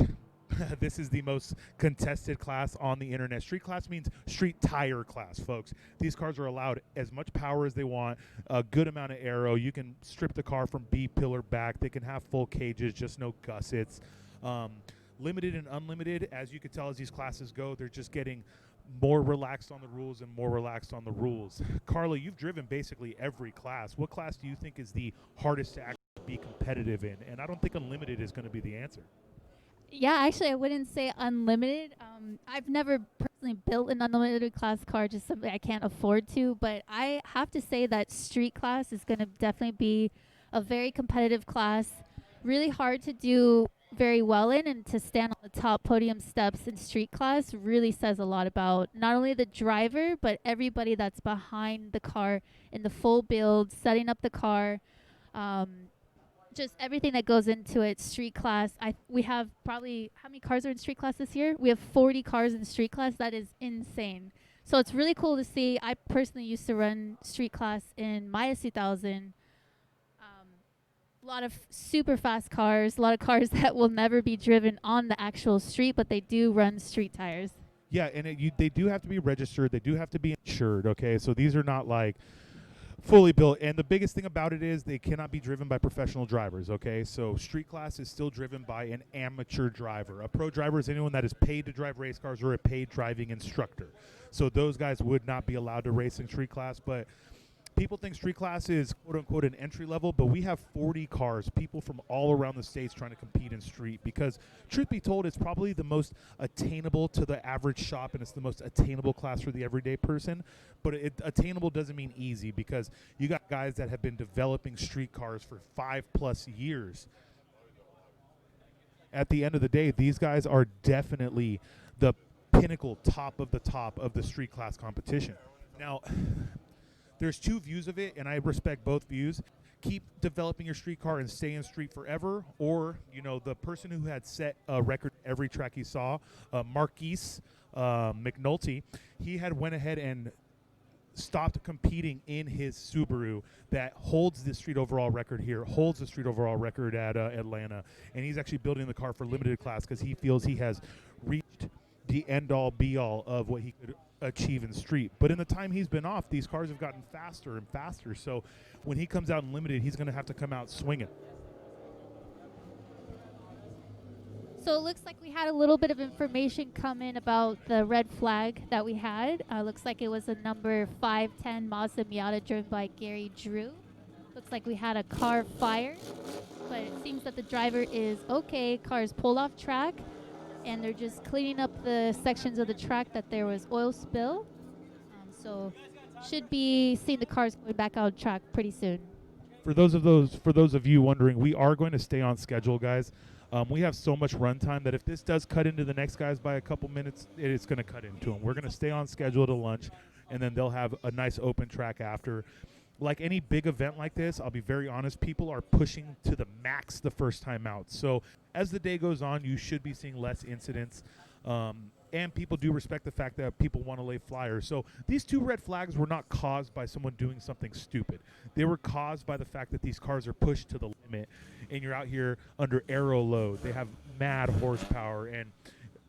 this is the most contested class on the internet. Street class means street tire class, folks. These cars are allowed as much power as they want, a good amount of aero. You can strip the car from B pillar back. They can have full cages, just no gussets. Limited and unlimited, as you can tell as these classes go, they're just getting more relaxed on the rules and more relaxed on the rules. Carla, you've driven basically every class. What class do you think is the hardest to actually be competitive in? And I don't think unlimited is going to be the answer. Yeah, actually, I wouldn't say unlimited. I've never personally built an unlimited class car, just something I can't afford to. But I have to say that street class is going to definitely be a very competitive class. Really hard to do very well in, and to stand on the top podium steps in street class really says a lot about not only the driver, but everybody that's behind the car in the full build, setting up the car. Just everything that goes into it. Street class, we have probably, how many cars are in street class this year? We have 40 cars in street class. That is insane. So it's really cool to see. I personally used to run street class in my 2000. A lot of super fast cars, a lot of cars that will never be driven on the actual street, but they do run street tires. Yeah, and they do have to be registered. They do have to be insured, okay? So these are not like fully built. And the biggest thing about it is they cannot be driven by professional drivers, okay? So street class is still driven by an amateur driver. A pro driver is anyone that is paid to drive race cars or a paid driving instructor. So those guys would not be allowed to race in street class. But people think street class is quote-unquote an entry level, but we have 40 cars, people from all around the states trying to compete in street because, truth be told, it's probably the most attainable to the average shop, and it's the most attainable class for the everyday person. But attainable doesn't mean easy because you got guys that have been developing street cars for 5+ years. At the end of the day, these guys are definitely the pinnacle top of the street class competition. Now, there's 2 views of it, and I respect both views. Keep developing your street car and stay in street forever, or, the person who had set a record every track he saw, Marquise McNulty, he had went ahead and stopped competing in his Subaru that holds the street overall record here, holds the street overall record at Atlanta, and he's actually building the car for limited class because he feels he has reached the end-all, be-all of what he could achieve in street. But in the time he's been off, these cars have gotten faster and faster, so when he comes out in limited, he's going to have to come out swinging. So it looks like we had a little bit of information come in about the red flag that we had. Looks like it was a number 510 Mazda Miata driven by Gary Drew. Looks like we had a car fire, but it seems that the driver is okay. Car is pulled off track, and they're just cleaning up the sections of the track that there was oil spill. So should be seeing the cars going back on track pretty soon. For those of you wondering, we are going to stay on schedule, guys. We have so much runtime that if this does cut into the next guys by a couple minutes, it's going to cut into them. We're going to stay on schedule to lunch, and then they'll have a nice open track after. Like any big event like this, I'll be very honest, people are pushing to the max the first time out. So as the day goes on, you should be seeing less incidents. And people do respect the fact that people want to lay flyers. So these 2 red flags were not caused by someone doing something stupid. They were caused by the fact that these cars are pushed to the limit, and you're out here under aero load. They have mad horsepower, and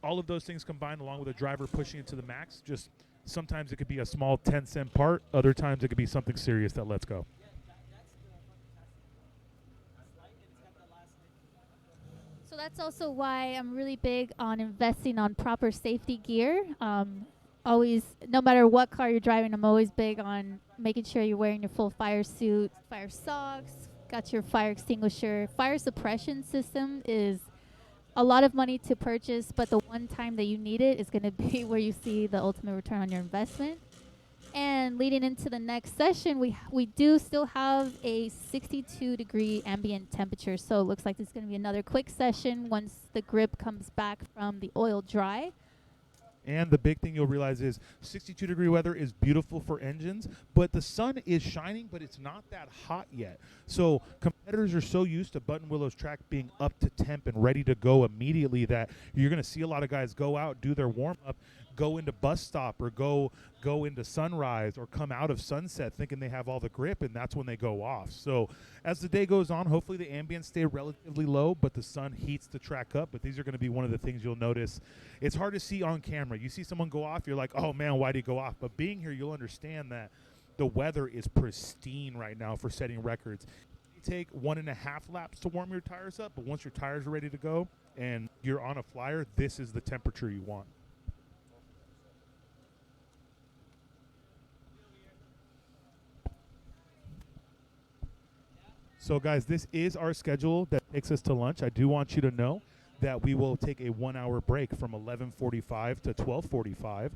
all of those things combined along with a driver pushing it to the max, just sometimes it could be a small 10-cent part. Other times it could be something serious that lets go. So that's also why I'm really big on investing on proper safety gear. Always, no matter what car you're driving, I'm always big on making sure you're wearing your full fire suit, fire socks, got your fire extinguisher. Fire suppression system is a lot of money to purchase, but the one time that you need it is going to be where you see the ultimate return on your investment. And leading into the next session, we do still have a 62-degree ambient temperature, so it looks like this is going to be another quick session once the grip comes back from the oil dry. And the big thing you'll realize is 62-degree weather is beautiful for engines, but the sun is shining, but it's not that hot yet. So competitors are so used to Buttonwillow's track being up to temp and ready to go immediately that you're going to see a lot of guys go out, do their warm-up, go into bus stop or go into sunrise or come out of sunset thinking they have all the grip, and that's when they go off. So as the day goes on, hopefully the ambience stay relatively low, but the sun heats the track up. But these are going to be one of the things you'll notice. It's hard to see on camera. You see someone go off, you're like, oh man, why did he go off? But being here, you'll understand that the weather is pristine right now for setting records. You take 1.5 laps to warm your tires up, but once your tires are ready to go and you're on a flyer, this is the temperature you want. So guys, this is our schedule that takes us to lunch. I do want you to know that we will take a 1-hour break from 11:45 to 12:45.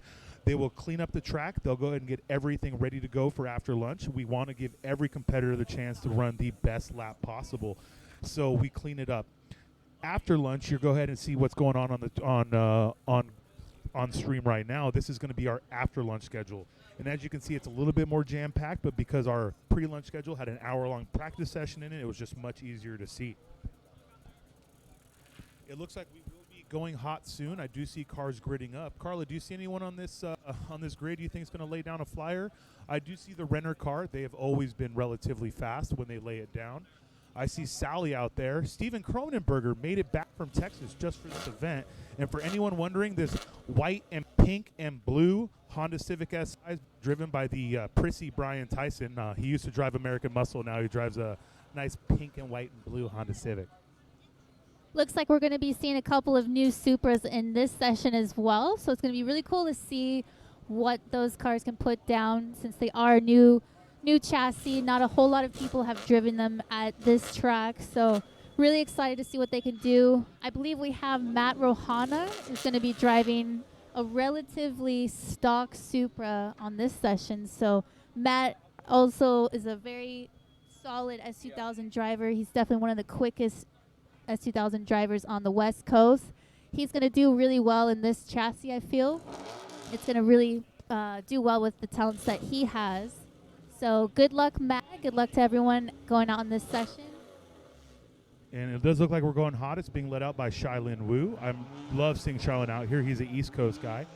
They will clean up the track. They'll go ahead and get everything ready to go for after lunch. We want to give every competitor the chance to run the best lap possible. So we clean it up. After lunch, you go ahead and see what's going on stream right now. This is going to be our after lunch schedule. And as you can see, it's a little bit more jam-packed, but because our pre-lunch schedule had an hour-long practice session in it, it was just much easier to see. It looks like we will be going hot soon. I do see cars gridding up. Carla, do you see anyone on this grid you think is going to lay down a flyer? I do see the Renner car. They have always been relatively fast when they lay it down. I see Sally out there. Steven Cronenberger made it back from Texas just for this event. And for anyone wondering, this white and pink and blue Honda Civic SI driven by the prissy Brian Tyson. He used to drive American Muscle. Now he drives a nice pink and white and blue Honda Civic. Looks like we're going to be seeing a couple of new Supras in this session as well. So it's going to be really cool to see what those cars can put down since they are new chassis. Not a whole lot of people have driven them at this track. So really excited to see what they can do. I believe we have Matt Rohana is going to be driving a relatively stock Supra on this session. So Matt also is a very solid S2000 driver. He's definitely one of the quickest S2000 drivers on the West Coast. He's going to do really well in this chassis, I feel. It's going to really do well with the talents that he has. So good luck, Matt. Good luck to everyone going out on this session. And it does look like we're going hot. It's being led out by Shailin Wu. I love seeing Shailin out here. He's an East Coast guy.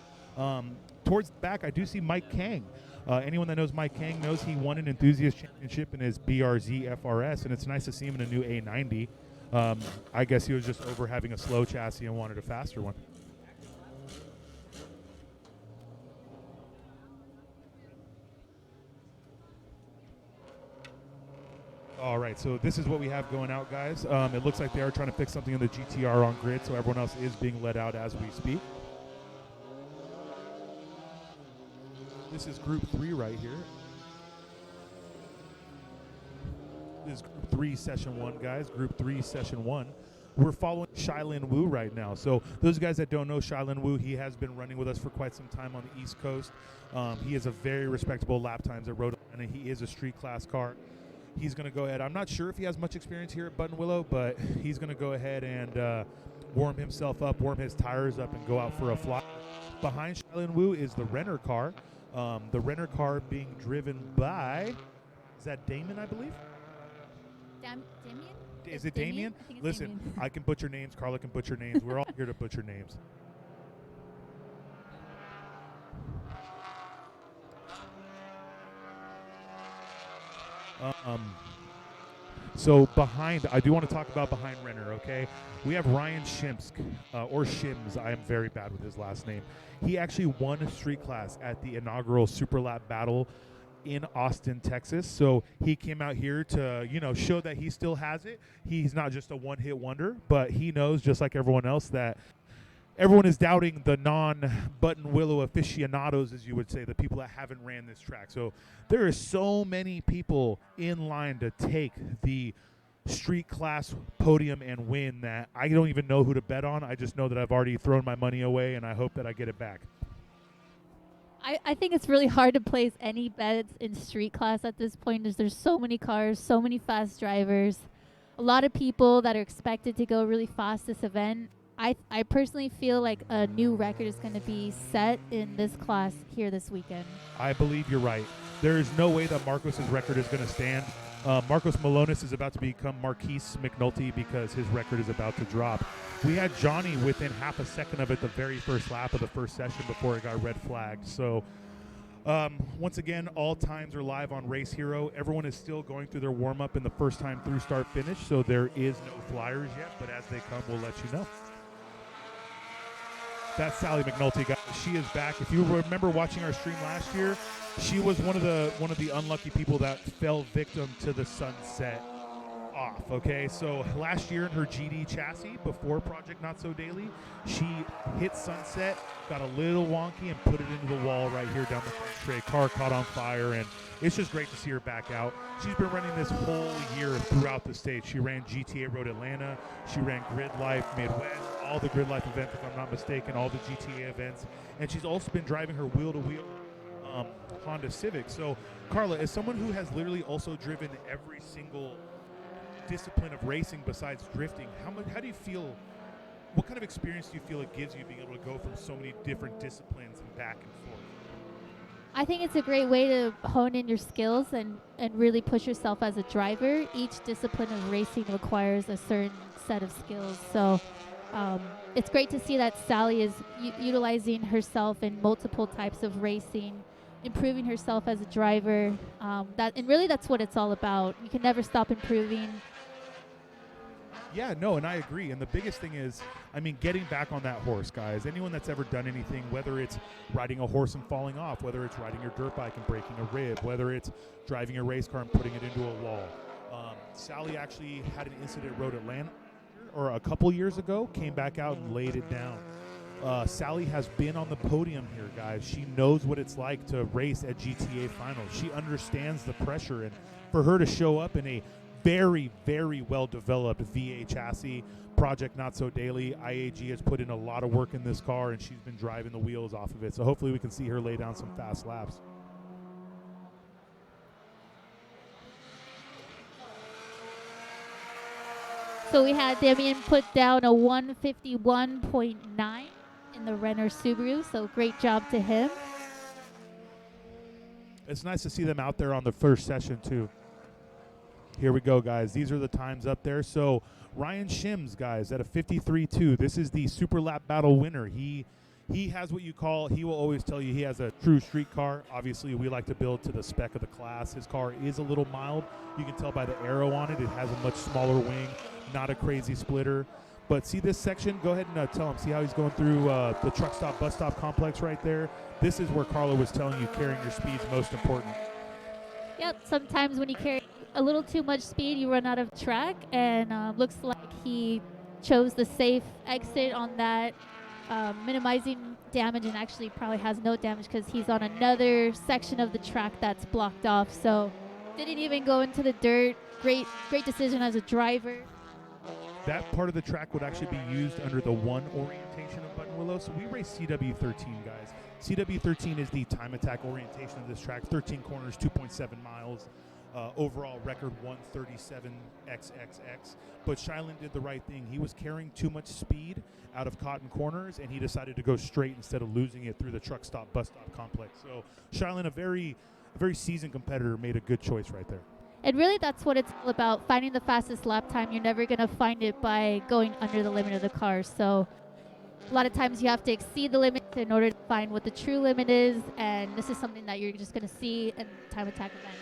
Towards the back, I do see Mike Kang. Anyone that knows Mike Kang knows he won an enthusiast championship in his BRZ FRS, and it's nice to see him in a new A90. I guess he was just over having a slow chassis and wanted a faster one. All right, so this is what we have going out, guys. It looks like they are trying to fix something in the GTR on grid, so everyone else is being let out as we speak. This is Group 3 right here. This is Group 3, Session 1, guys. Group 3, Session 1. We're following Shailin Wu right now. So those guys that don't know Shailin Wu, he has been running with us for quite some time on the East Coast. He has a very respectable lap times at Rohana. He is a street class car. He's going to go ahead. I'm not sure if he has much experience here at Buttonwillow, but he's going to go ahead and warm himself up, warm his tires up, and go out for a fly. Behind Shaolin Wu is the Renner car. The Renner car being driven by, is that Damon, I believe? Damien? Is it Damien? I think it's Listen, Damien. I can butcher names. Carla can butcher names. We're all here to butcher names. So behind, I do want to talk about behind Renner, okay? We have Ryan Shimsk, or Shims. I am very bad with his last name. He actually won street class at the inaugural Super Lap battle in Austin, Texas. So he came out here to, show that he still has it. He's not just a one-hit wonder, but he knows, just like everyone else, that everyone is doubting the non-Buttonwillow aficionados, as you would say, the people that haven't ran this track. So there are so many people in line to take the street class podium and win that I don't even know who to bet on. I just know that I've already thrown my money away, and I hope that I get it back. I think it's really hard to place any bets in street class at this point, as there's so many cars, so many fast drivers, a lot of people that are expected to go really fast this event. I personally feel like a new record is going to be set in this class here this weekend. I believe you're right. There is no way that Marcos's record is going to stand. Marcos Malonis is about to become Marquise McNulty because his record is about to drop. We had Johnny within half a second of it the very first lap of the first session before it got red flagged. So once again, all times are live on Race Hero. Everyone is still going through their warm-up in the first time through start finish, so there is no flyers yet, but as they come, we'll let you know. That's Sally McNulty, guys. She is back. If you remember watching our stream last year, she was one of the unlucky people that fell victim to the sunset off. Okay, so last year in her GD chassis before Project Not So Daily, she hit sunset, got a little wonky, and put it into the wall right here down the front straight. Car caught on fire, and it's just great to see her back out. She's been running this whole year throughout the state. She ran GTA Road Atlanta, she ran Grid Life Midwest, all the Grid Life events, if I'm not mistaken, all the GTA events, and she's also been driving her wheel-to-wheel Honda Civic. So, Carla, as someone who has literally also driven every single discipline of racing besides drifting, how do you feel, what kind of experience do you feel it gives you being able to go from so many different disciplines and back and forth? I think it's a great way to hone in your skills and really push yourself as a driver. Each discipline of racing requires a certain set of skills. So it's great to see that Sally is utilizing herself in multiple types of racing, improving herself as a driver. And really that's what it's all about. You can never stop improving. Yeah, no, and I agree. And the biggest thing is, getting back on that horse, guys. Anyone that's ever done anything, whether it's riding a horse and falling off, whether it's riding your dirt bike and breaking a rib, whether it's driving a race car and putting it into a wall. Sally actually had an incident at Road Atlanta or a couple years ago, came back out and laid it down. Sally has been on the podium here, guys. She knows what it's like to race at GTA Finals. She understands the pressure, and for her to show up in a very, very well-developed VA chassis, Project Not So Daily, IAG has put in a lot of work in this car, and she's been driving the wheels off of it. So hopefully we can see her lay down some fast laps. So we had Damien put down a 151.9 in the Renner Subaru, so great job to him. It's nice to see them out there on the first session, too. Here we go, guys. These are the times up there. So Ryan Shims, guys, at a 53.2. This is the Super Lap Battle winner. He has what you call, he will always tell you he has a true street car. Obviously, we like to build to the spec of the class. His car is a little mild. You can tell by the arrow on it. It has a much smaller wing, not a crazy splitter. But see this section? Go ahead and tell him. See how he's going through the truck stop, bus stop complex right there? This is where Carla was telling you carrying your speed is most important. Yep, sometimes when you carry a little too much speed, you run out of track, and looks like he chose the safe exit on that, minimizing damage, and actually probably has no damage because he's on another section of the track that's blocked off. So didn't even go into the dirt. Great decision as a driver. That part of the track would actually be used under the one orientation of Buttonwillow. So we race CW13, guys. CW13 is the time attack orientation of this track. 13 corners, 2.7 miles. overall record 137XXX. But Shylin did the right thing. He was carrying too much speed out of Cotton Corners, and he decided to go straight instead of losing it through the truck stop, bus stop complex. So Shylin, a very seasoned competitor, made a good choice right there. And really, that's what it's all about, finding the fastest lap time. You're never going to find it by going under the limit of the car. So a lot of times you have to exceed the limit in order to find what the true limit is, and this is something that you're just going to see in time attack events.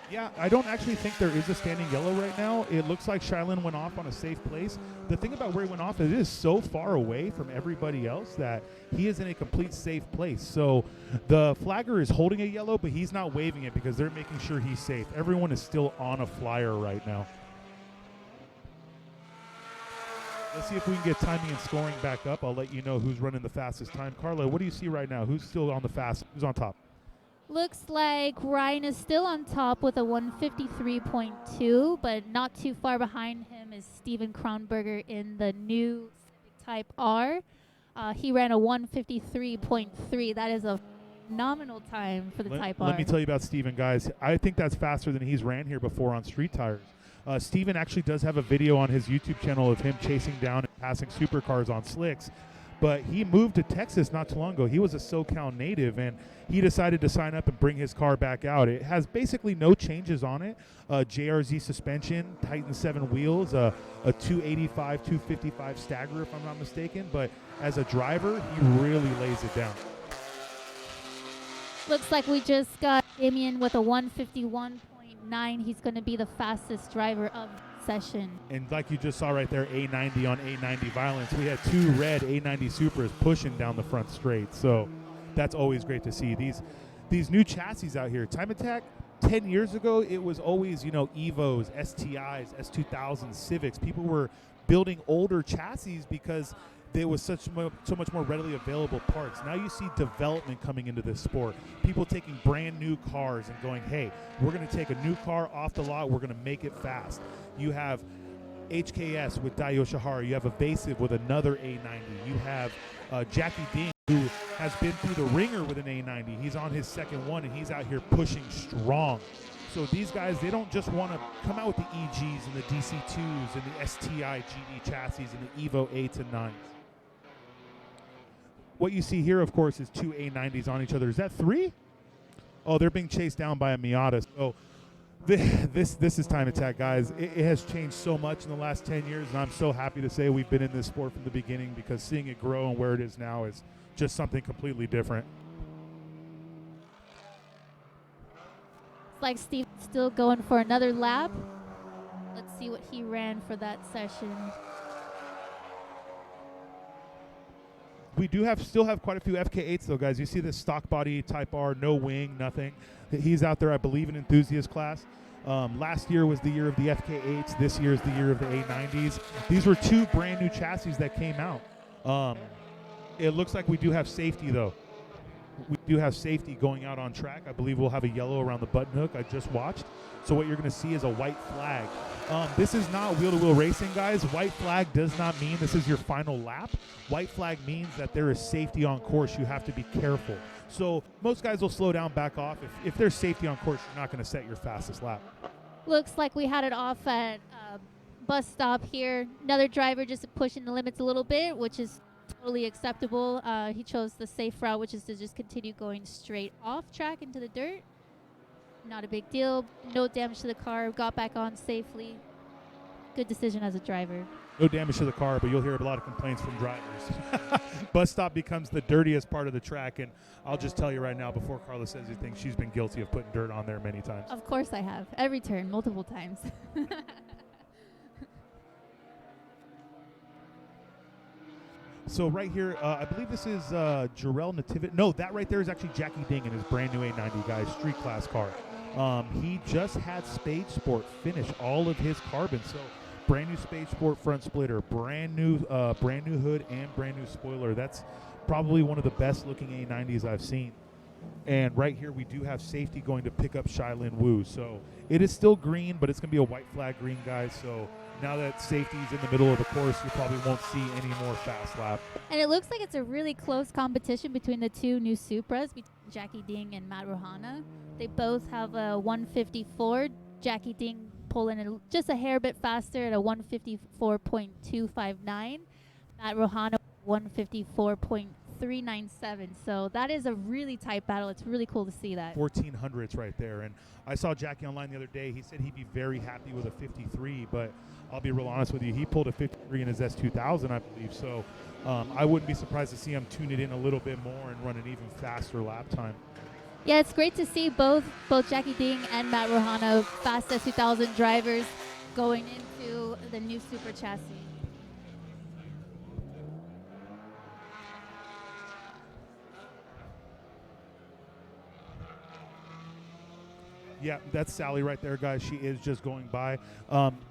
Yeah, I don't actually think there is a standing yellow right now. It looks like Shylin went off on a safe place. The thing about where he went off, it is so far away from everybody else that he is in a complete safe place. So the flagger is holding a yellow, but he's not waving it because they're making sure he's safe. Everyone is still on a flyer right now. Let's see if we can get timing and scoring back up. I'll let you know who's running the fastest time. Carla, what do you see right now? Who's still on the fast? Who's on top? Looks like Ryan is still on top with a 153.2, but not too far behind him is Steven Kronberger in the new Type R. He ran a 153.3. That is a phenomenal time for the Type R. Let me tell you about Steven, guys. I think that's faster than he's ran here before on street tires. Steven actually does have a video on his YouTube channel of him chasing down and passing supercars on slicks. But he moved to Texas not too long ago. He was a SoCal native, and he decided to sign up and bring his car back out. It has basically no changes on it. JRZ suspension, Titan 7 wheels, a 285, 255 stagger, if I'm not mistaken. But as a driver, he really lays it down. Looks like we just got Damien with a 151.9. He's going to be the fastest driver of the session. And like you just saw right there, A90 on A90 Violence. We had two red A90 Supras pushing down the front straight. So that's always great to see. These new chassis out here. Time Attack, 10 years ago, it was always, Evos, STIs, S2000s, Civics. People were building older chassis because there was so much more readily available parts. Now you see development coming into this sport. People taking brand new cars and going, hey, we're going to take a new car off the lot. We're going to make it fast. You have HKS with Dai Yoshihara. You have Evasive with another A90. You have Jackie Ding, who has been through the ringer with an A90. He's on his second one, and he's out here pushing strong. So these guys, they don't just want to come out with the EGs and the DC2s and the STI GD chassis and the Evo 8s and 9s. What you see here, of course, is two A90s on each other. Is that three? Oh, they're being chased down by a Miata. So this is Time Attack, guys. It has changed so much in the last 10 years, and I'm so happy to say we've been in this sport from the beginning, because seeing it grow and where it is now is just something completely different. It's like Steve's still going for another lap. Let's see what he ran for that session. We still have quite a few FK8s though, guys. You see this stock body Type R, no wing, nothing. He's out there, I believe, in enthusiast class. Last year was the year of the FK8s. This year is the year of the A90s. These were two brand new chassis that came out. It looks like we do have safety though. We do have safety going out on track. I believe we'll have a yellow around the button hook. I just watched. So what you're going to see is a white flag. This is not wheel-to-wheel racing, guys. White flag does not mean this is your final lap. White flag means that there is safety on course. You have to be careful. So most guys will slow down, back off. If there's safety on course, you're not going to set your fastest lap. Looks like we had it off at bus stop here. Another driver just pushing the limits a little bit, which is totally acceptable. He chose the safe route, which is to just continue going straight off track into the dirt. Not a big deal. No damage to the car. Got back on safely. Good decision as a driver. No damage to the car, but you'll hear a lot of complaints from drivers. Bus stop becomes the dirtiest part of the track, and I'll just tell you right now, before Carla says anything, she's been guilty of putting dirt on there many times. Of course I have. Every turn, multiple times. So right here, I believe this is Jarrell Nativit. No, that right there is actually Jackie Ding in his brand new A90, guys, street class car. He just had Spade Sport finish all of his carbon. So brand new Spade Sport front splitter, brand new hood, and brand new spoiler. That's probably one of the best looking A90s I've seen. And right here, we do have safety going to pick up Shylin Wu. So it is still green, but it's going to be a white flag green, guys. So now that safety's in the middle of the course, you probably won't see any more fast lap. And it looks like it's a really close competition between the two new Supras, between Jackie Ding and Matt Rohana. They both have a 154. Jackie Ding pulling just a hair bit faster at a 154.259. Matt Rohana 154.397. So that is a really tight battle. It's really cool to see that. 1400s right there. And I saw Jackie online the other day. He said he'd be very happy with a 53, but I'll be real honest with you. He pulled a 53 in his S2000, I believe. So I wouldn't be surprised to see him tune it in a little bit more and run an even faster lap time. Yeah, it's great to see both Jackie Ding and Matt Rohana, fast S2000 drivers, going into the new Super chassis. Yeah, that's Sally right there, guys. She is just going by.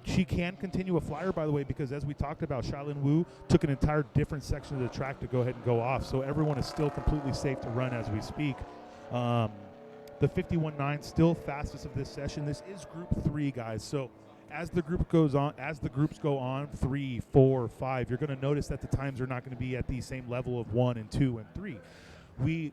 She can continue a flyer, by the way, because as we talked about, Shaolin Wu took an entire different section of the track to go ahead and go off. So everyone is still completely safe to run as we speak. The 51.9 still fastest of this session. This is Group 3, guys. So as the group goes on, as the groups go on, 3, 4, 5, you're going to notice that the times are not going to be at the same level of 1 and 2 and 3. We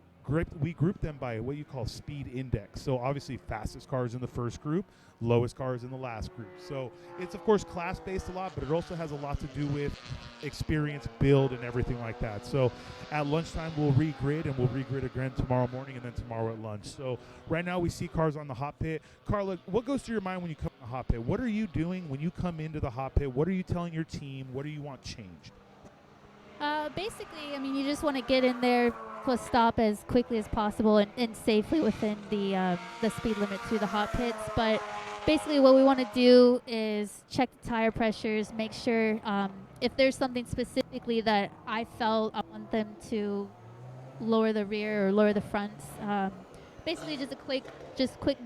group them by what you call speed index. So obviously fastest cars in the first group, lowest cars in the last group. So it's of course class based a lot, but it also has a lot to do with experience, build, and everything like that. So at lunchtime we'll regrid, and we'll regrid again tomorrow morning and then tomorrow at lunch. So right now we see cars on the hot pit. Carla, what goes through your mind when you come to the hot pit? What are you doing when you come into the hot pit? What are you telling your team? What do you want changed? Basically, I mean, you just want to get in there to a stop as quickly as possible and safely within the speed limit through the hot pits. But basically what we want to do is check the tire pressures, make sure if there's something specifically that I felt I want them to lower the rear or lower the fronts. Basically just a quick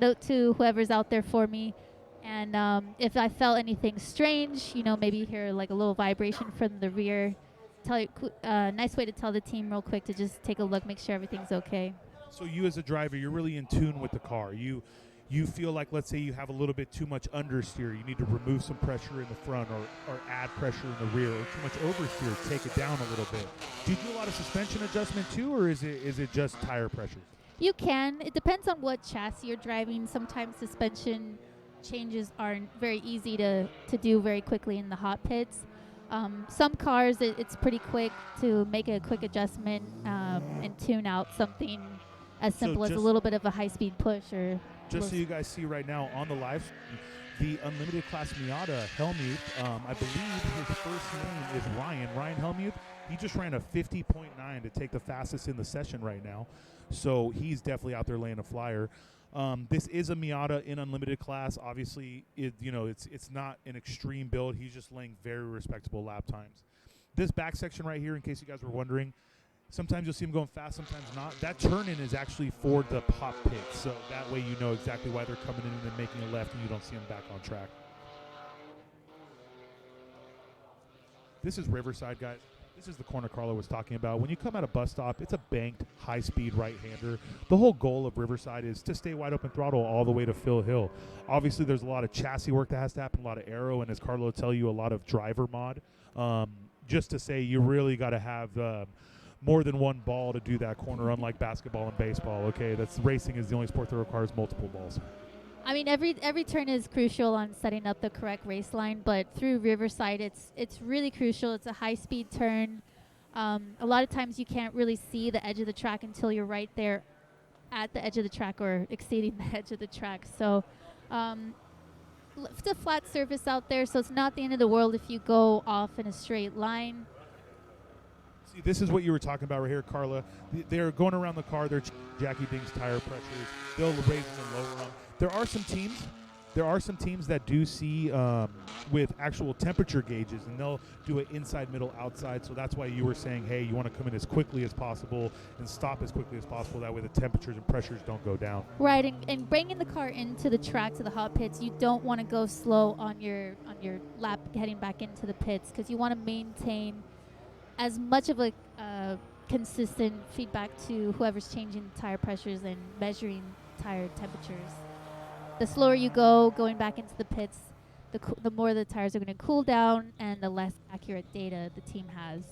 note to whoever's out there for me. And if I felt anything strange, maybe hear like a little vibration from the rear, nice way to tell the team real quick to just take a look, make sure everything's okay. So you as a driver, you're really in tune with the car. You feel like, let's say you have a little bit too much understeer, you need to remove some pressure in the front or add pressure in the rear, or too much oversteer, take it down a little bit. Do you do a lot of suspension adjustment too, or is it just tire pressure? You can. It depends on what chassis you're driving. Sometimes suspension changes aren't very easy to do very quickly in the hot pits. Some cars, it's pretty quick to make a quick adjustment and tune out something as simple as a little bit of a high-speed push. Or just so you guys see right now on the live stream, the Unlimited Class Miata Helmuth, I believe his first name is Ryan Helmuth. He just ran a 50.9 to take the fastest in the session right now. So he's definitely out there laying a flyer. This is a Miata in Unlimited Class. Obviously, it's not an extreme build. He's just laying very respectable lap times. This back section right here, in case you guys were wondering, sometimes you'll see him going fast, sometimes not. That turn-in is actually for the pop pit, so that way you know exactly why they're coming in and then making a left, and you don't see them back on track. This is Riverside, guys. This is the corner Carlo was talking about. When you come at a bus stop, it's a banked, high-speed right-hander. The whole goal of Riverside is to stay wide open throttle all the way to Phil Hill. Obviously, there's a lot of chassis work that has to happen, a lot of aero, and as Carlo will tell you, a lot of driver mod. Just to say, you really got to have more than one ball to do that corner, unlike basketball and baseball. Okay, racing is the only sport that requires multiple balls. I mean, every turn is crucial on setting up the correct race line, but through Riverside, it's really crucial. It's a high-speed turn. A lot of times you can't really see the edge of the track until you're right there at the edge of the track or exceeding the edge of the track. So it's a flat surface out there, so it's not the end of the world if you go off in a straight line. See, this is what you were talking about right here, Carla. They're going around the car. They're Jackie Ding's tire pressures. They'll raise them and lower them. There are some teams that do see with actual temperature gauges, and they'll do it inside, middle, outside. So that's why you were saying, hey, you want to come in as quickly as possible and stop as quickly as possible. That way the temperatures and pressures don't go down. Right, and bringing the car into the track to the hot pits, you don't want to go slow on your lap heading back into the pits, because you want to maintain as much of a consistent feedback to whoever's changing tire pressures and measuring tire temperatures. The slower you go, going back into the pits, the more the tires are going to cool down and the less accurate data the team has.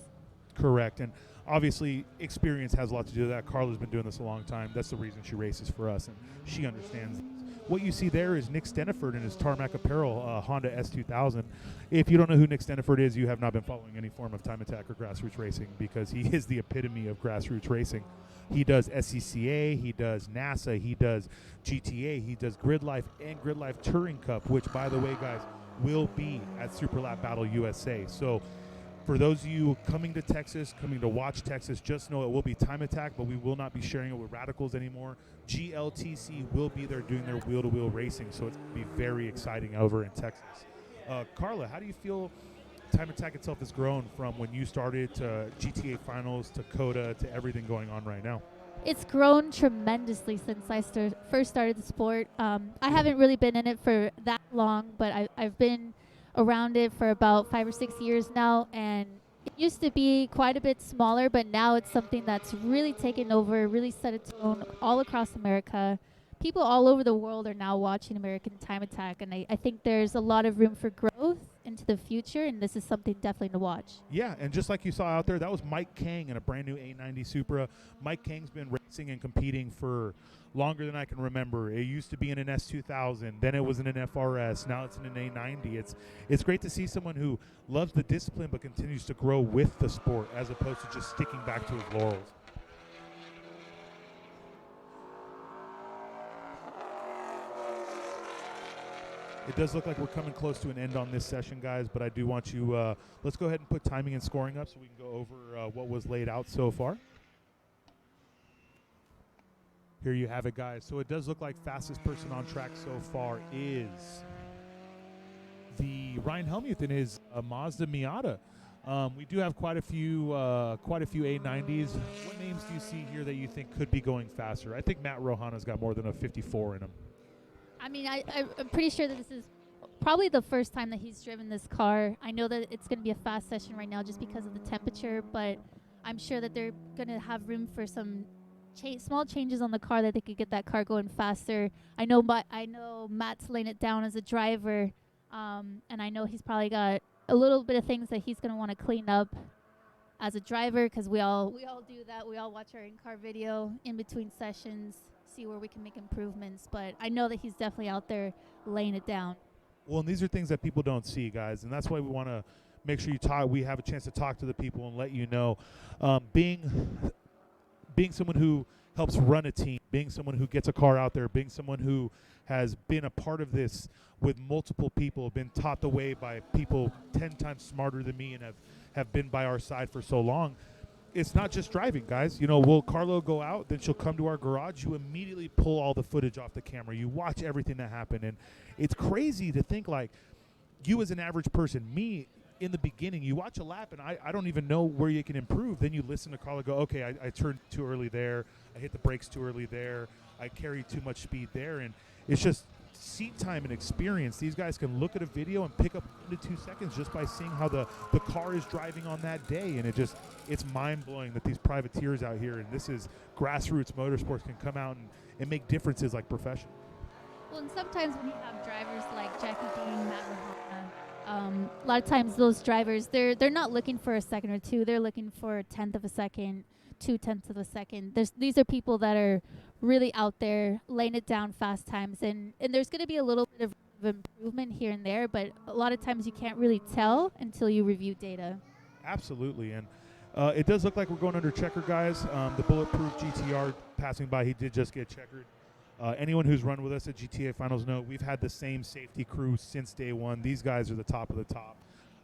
Correct. And obviously, experience has a lot to do with that. Carla's been doing this a long time. That's the reason she races for us, and she understands. What you see there is Nick Steniford in his Tarmac Apparel Honda S2000. If you don't know who Nick Steniford is, you have not been following any form of time attack or grassroots racing, because he is the epitome of grassroots racing. He does SCCA, he does NASA, he does GTA, he does Grid Life and Grid Life Touring Cup, which, by the way, guys, will be at Super Lap Battle USA. So for those of you coming to Texas, coming to watch Texas, just know it will be time attack, but we will not be sharing it with Radicals anymore. GLTC will be there doing their wheel-to-wheel racing, so it's going to be very exciting over in Texas. Carla, how do you feel time attack itself has grown from when you started to GTA Finals to COTA to everything going on right now? It's grown tremendously since I first started the sport. I haven't really been in it for that long, but I've been around it for about 5 or 6 years now, and it used to be quite a bit smaller, but now it's something that's really taken over, really set a tone all across America. People all over the world are now watching American Time Attack, and I think there's a lot of room for growth into the future, and this is something definitely to watch. Yeah, and just like you saw out there, that was Mike Kang in a brand new A90 Supra. Mike Kang's been racing and competing for longer than I can remember. It used to be in an S2000, then it was in an FRS, now it's in an A90. It's great to see someone who loves the discipline but continues to grow with the sport as opposed to just sticking back to his laurels. It does look like we're coming close to an end on this session, guys, but I do want you, let's go ahead and put timing and scoring up so we can go over what was laid out so far. Here you have it, guys. So it does look like fastest person on track so far is the Ryan Helmuth in his Mazda Miata. We do have quite a few A90s. What names do you see here that you think could be going faster? I think Matt Rohana's got more than a 54 in him. I mean, I'm pretty sure that this is probably the first time that he's driven this car. I know that it's going to be a fast session right now just because of the temperature, but I'm sure that they're going to have room for some small changes on the car that they could get that car going faster. I know Matt's laying it down as a driver, and I know he's probably got a little bit of things that he's going to want to clean up as a driver, because we all do that. We all watch our in-car video in between sessions, see where we can make improvements, but I know that he's definitely out there laying it down. Well, and these are things that people don't see, guys, and that's why we want to make sure we have a chance to talk to the people and let you know. Being someone who helps run a team, being someone who gets a car out there, being someone who has been a part of this with multiple people, been taught the way by people 10 times smarter than me and have been by our side for so long. It's not just driving, guys. You know, will Carlo go out, then she'll come to our garage. You immediately pull all the footage off the camera. You watch everything that happened. And it's crazy to think, like, you as an average person, me in the beginning, you watch a lap and I don't even know where you can improve. Then you listen to Carlo go, okay, I turned too early there. I hit the brakes too early there. I carried too much speed there. And it's just seat time and experience. These guys can look at a video and pick up 1 to 2 seconds just by seeing how the car is driving on that day. And it's mind-blowing that these privateers out here, and this is grassroots motorsports, can come out and make differences like professional. Well, and sometimes when you have drivers like Jackie Dean, Matt Rohana, a lot of times those drivers, they're not looking for a second or two. They're looking for a tenth of a second, 0.2 of a second. These are people that are really out there laying it down fast times, and there's going to be a little bit of improvement here and there, but a lot of times you can't really tell until you review data. Absolutely, and it does look like we're going under checker, guys. The Bulletproof GTR passing by, he did just get checkered. Anyone who's run with us at GTA Finals know we've had the same safety crew since day one. These guys are the top of the top.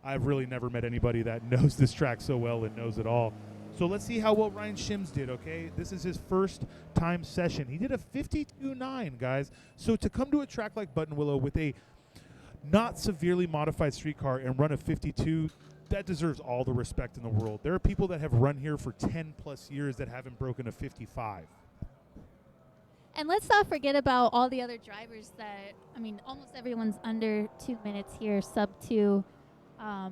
I've really never met anybody that knows this track so well and knows it all. So let's see how well Ryan Shims did, okay? This is his first time session. He did a 52.9, guys. So to come to a track like Buttonwillow with a not severely modified street car and run a 52, that deserves all the respect in the world. There are people that have run here for 10 plus years that haven't broken a 55. And let's not forget about all the other drivers that, I mean, almost everyone's under 2 minutes here, sub 2. A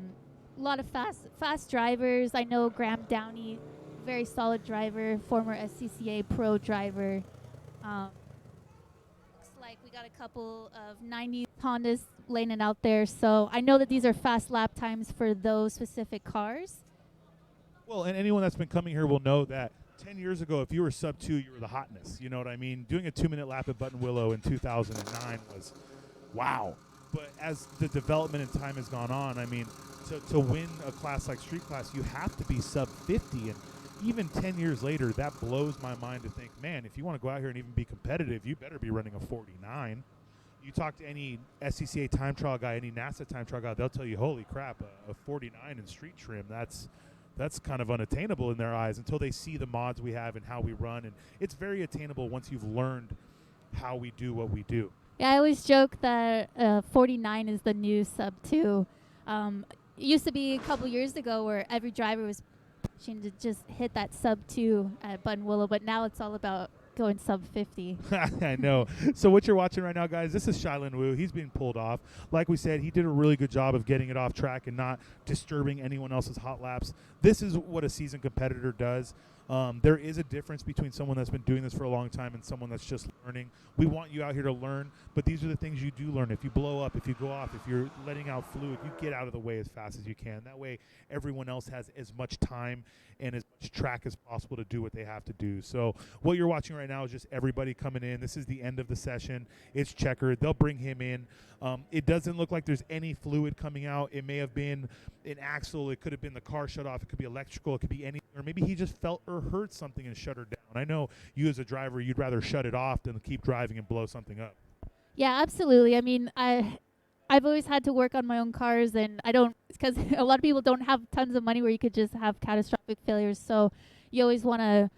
lot of fast drivers. I know Graham Downey, very solid driver, former SCCA pro driver. Looks like we got a couple of 90s Hondas laying it out there. So I know that these are fast lap times for those specific cars. Well, and anyone that's been coming here will know that 10 years ago, if you were sub 2, you were the hotness. You know what I mean? Doing a 2-minute lap at Buttonwillow in 2009 was wow. But as the development and time has gone on, I mean, to win a class like street class, you have to be sub 50. And even 10 years later, that blows my mind to think, man, if you want to go out here and even be competitive, you better be running a 49. You talk to any SCCA time trial guy, any NASA time trial guy, they'll tell you, holy crap, a 49 in street trim, that's kind of unattainable in their eyes until they see the mods we have and how we run. And it's very attainable once you've learned how we do what we do. Yeah, I always joke that 49 is the new sub 2. It used to be a couple years ago where every driver was pushing to just hit that sub 2 at Buttonwillow, but now it's all about going sub 50. I know. So what you're watching right now, guys, this is Shailin Wu. He's being pulled off. Like we said, he did a really good job of getting it off track and not disturbing anyone else's hot laps. This is what a seasoned competitor does. There is a difference between someone that's been doing this for a long time and someone that's just learning. We want you out here to learn, but these are the things you do learn. If you blow up, if you go off, if you're letting out fluid, you get out of the way as fast as you can. That way everyone else has as much time and as much track as possible to do what they have to do. So what you're watching right now is just everybody coming in. This is the end of the session. It's checkered. They'll bring him in. It doesn't look like there's any fluid coming out. It may have been an axle. It could have been the car shut off. It could be electrical. It could be anything. Or maybe he just felt or heard something and shut her down. I know you as a driver, you'd rather shut it off than keep driving and blow something up. Yeah, absolutely. I mean, I've always had to work on my own cars, and I don't, because a lot of people don't have tons of money where you could just have catastrophic failures. So you always want to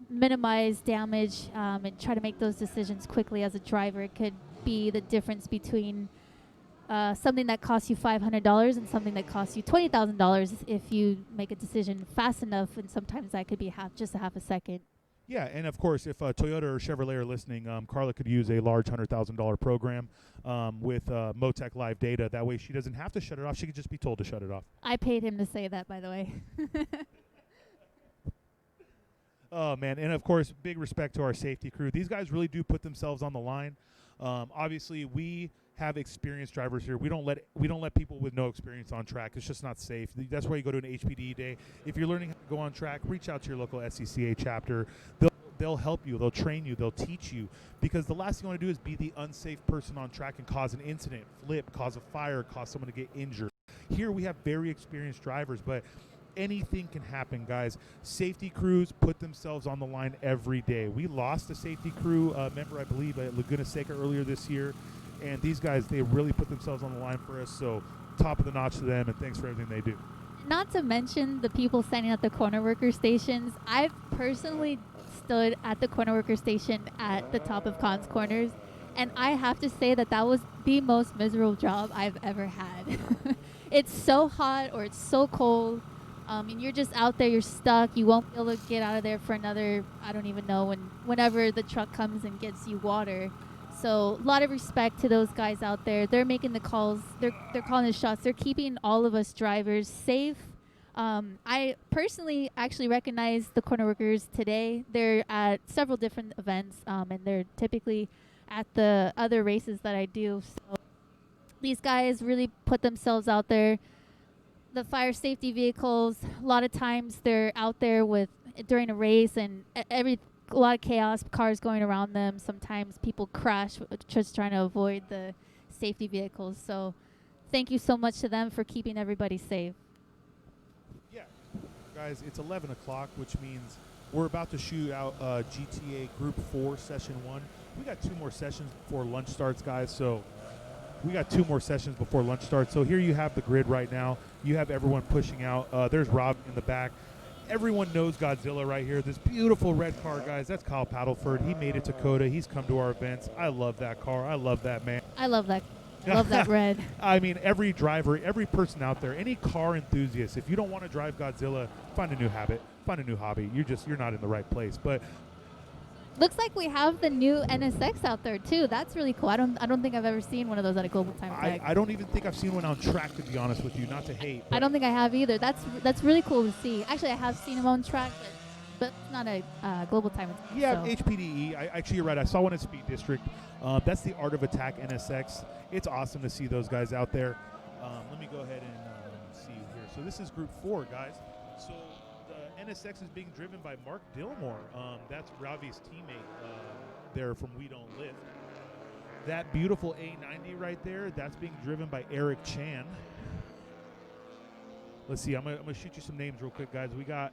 minimize damage and try to make those decisions quickly as a driver. It could be the difference between something that costs you $500 and something that costs you $20,000 if you make a decision fast enough, and sometimes that could be just a half a second. Yeah, and of course, if Toyota or Chevrolet are listening, Carla could use a large $100,000 program with Motec Live data. That way she doesn't have to shut it off. She could just be told to shut it off. I paid him to say that, by the way. Oh, man. And, of course, big respect to our safety crew. These guys really do put themselves on the line. Obviously, we have experienced drivers here. We don't let people with no experience on track. It's just not safe. That's why you go to an HPD day. If you're learning how to go on track, reach out to your local SCCA chapter. They'll help you. They'll train you. They'll teach you. Because the last thing you want to do is be the unsafe person on track and cause an incident, flip, cause a fire, cause someone to get injured. Here we have very experienced drivers, but anything can happen, guys. Safety crews put themselves on the line every day. We lost a safety crew member, I believe, at Laguna Seca earlier this year. And these guys, they really put themselves on the line for us. So top of the notch to them, and thanks for everything they do. Not to mention the people standing at the corner worker stations. I've personally stood at the corner worker station at the top of Cons Corners, and I have to say that was the most miserable job I've ever had. It's so hot or it's so cold, and you're just out there, you're stuck. You won't be able to get out of there for another, I don't even know, whenever the truck comes and gets you water. So a lot of respect to those guys out there. They're making the calls. They're calling the shots. They're keeping all of us drivers safe. I personally actually recognize the corner workers today. They're at several different events, and they're typically at the other races that I do. So these guys really put themselves out there. The fire safety vehicles, a lot of times they're out there during a race, and a lot of chaos, cars going around them. Sometimes people crash just trying to avoid the safety vehicles. So thank you so much to them for keeping everybody safe. Yeah, guys, it's 11 o'clock, which means we're about to shoot out GTA Group 4 Session 1. We got 2 more sessions before lunch starts, guys. So we got 2 more sessions before lunch starts. So here you have the grid right now. You have everyone pushing out. There's Rob in the back. Everyone knows Godzilla right here. This beautiful red car, guys, that's Kyle Paddleford. He made it to COTA. He's come to our events. I love that car. I love that man. I love that. Love that red. I mean, every driver, every person out there, any car enthusiast, if you don't want to drive Godzilla, find a new habit, find a new hobby. You're not in the right place. But looks like we have the new NSX out there too. That's really cool. I don't think I've ever seen one of those at a Global Time Attack. I don't even think I've seen one on track, to be honest with you. Not to hate. I don't think I have either. That's really cool to see. Actually, I have seen him on track, but But it's not a global time. Yeah, so. HPDE. Actually, you're right. I saw one at Speed District. That's the Art of Attack NSX. It's awesome to see those guys out there. Let me go ahead and see here. So this is Group 4, guys. So the NSX is being driven by Mark Dillmore. That's Ravi's teammate there from We Don't Lift. That beautiful A90 right there, that's being driven by Eric Chan. Let's see. I'm gonna shoot you some names real quick, guys. We got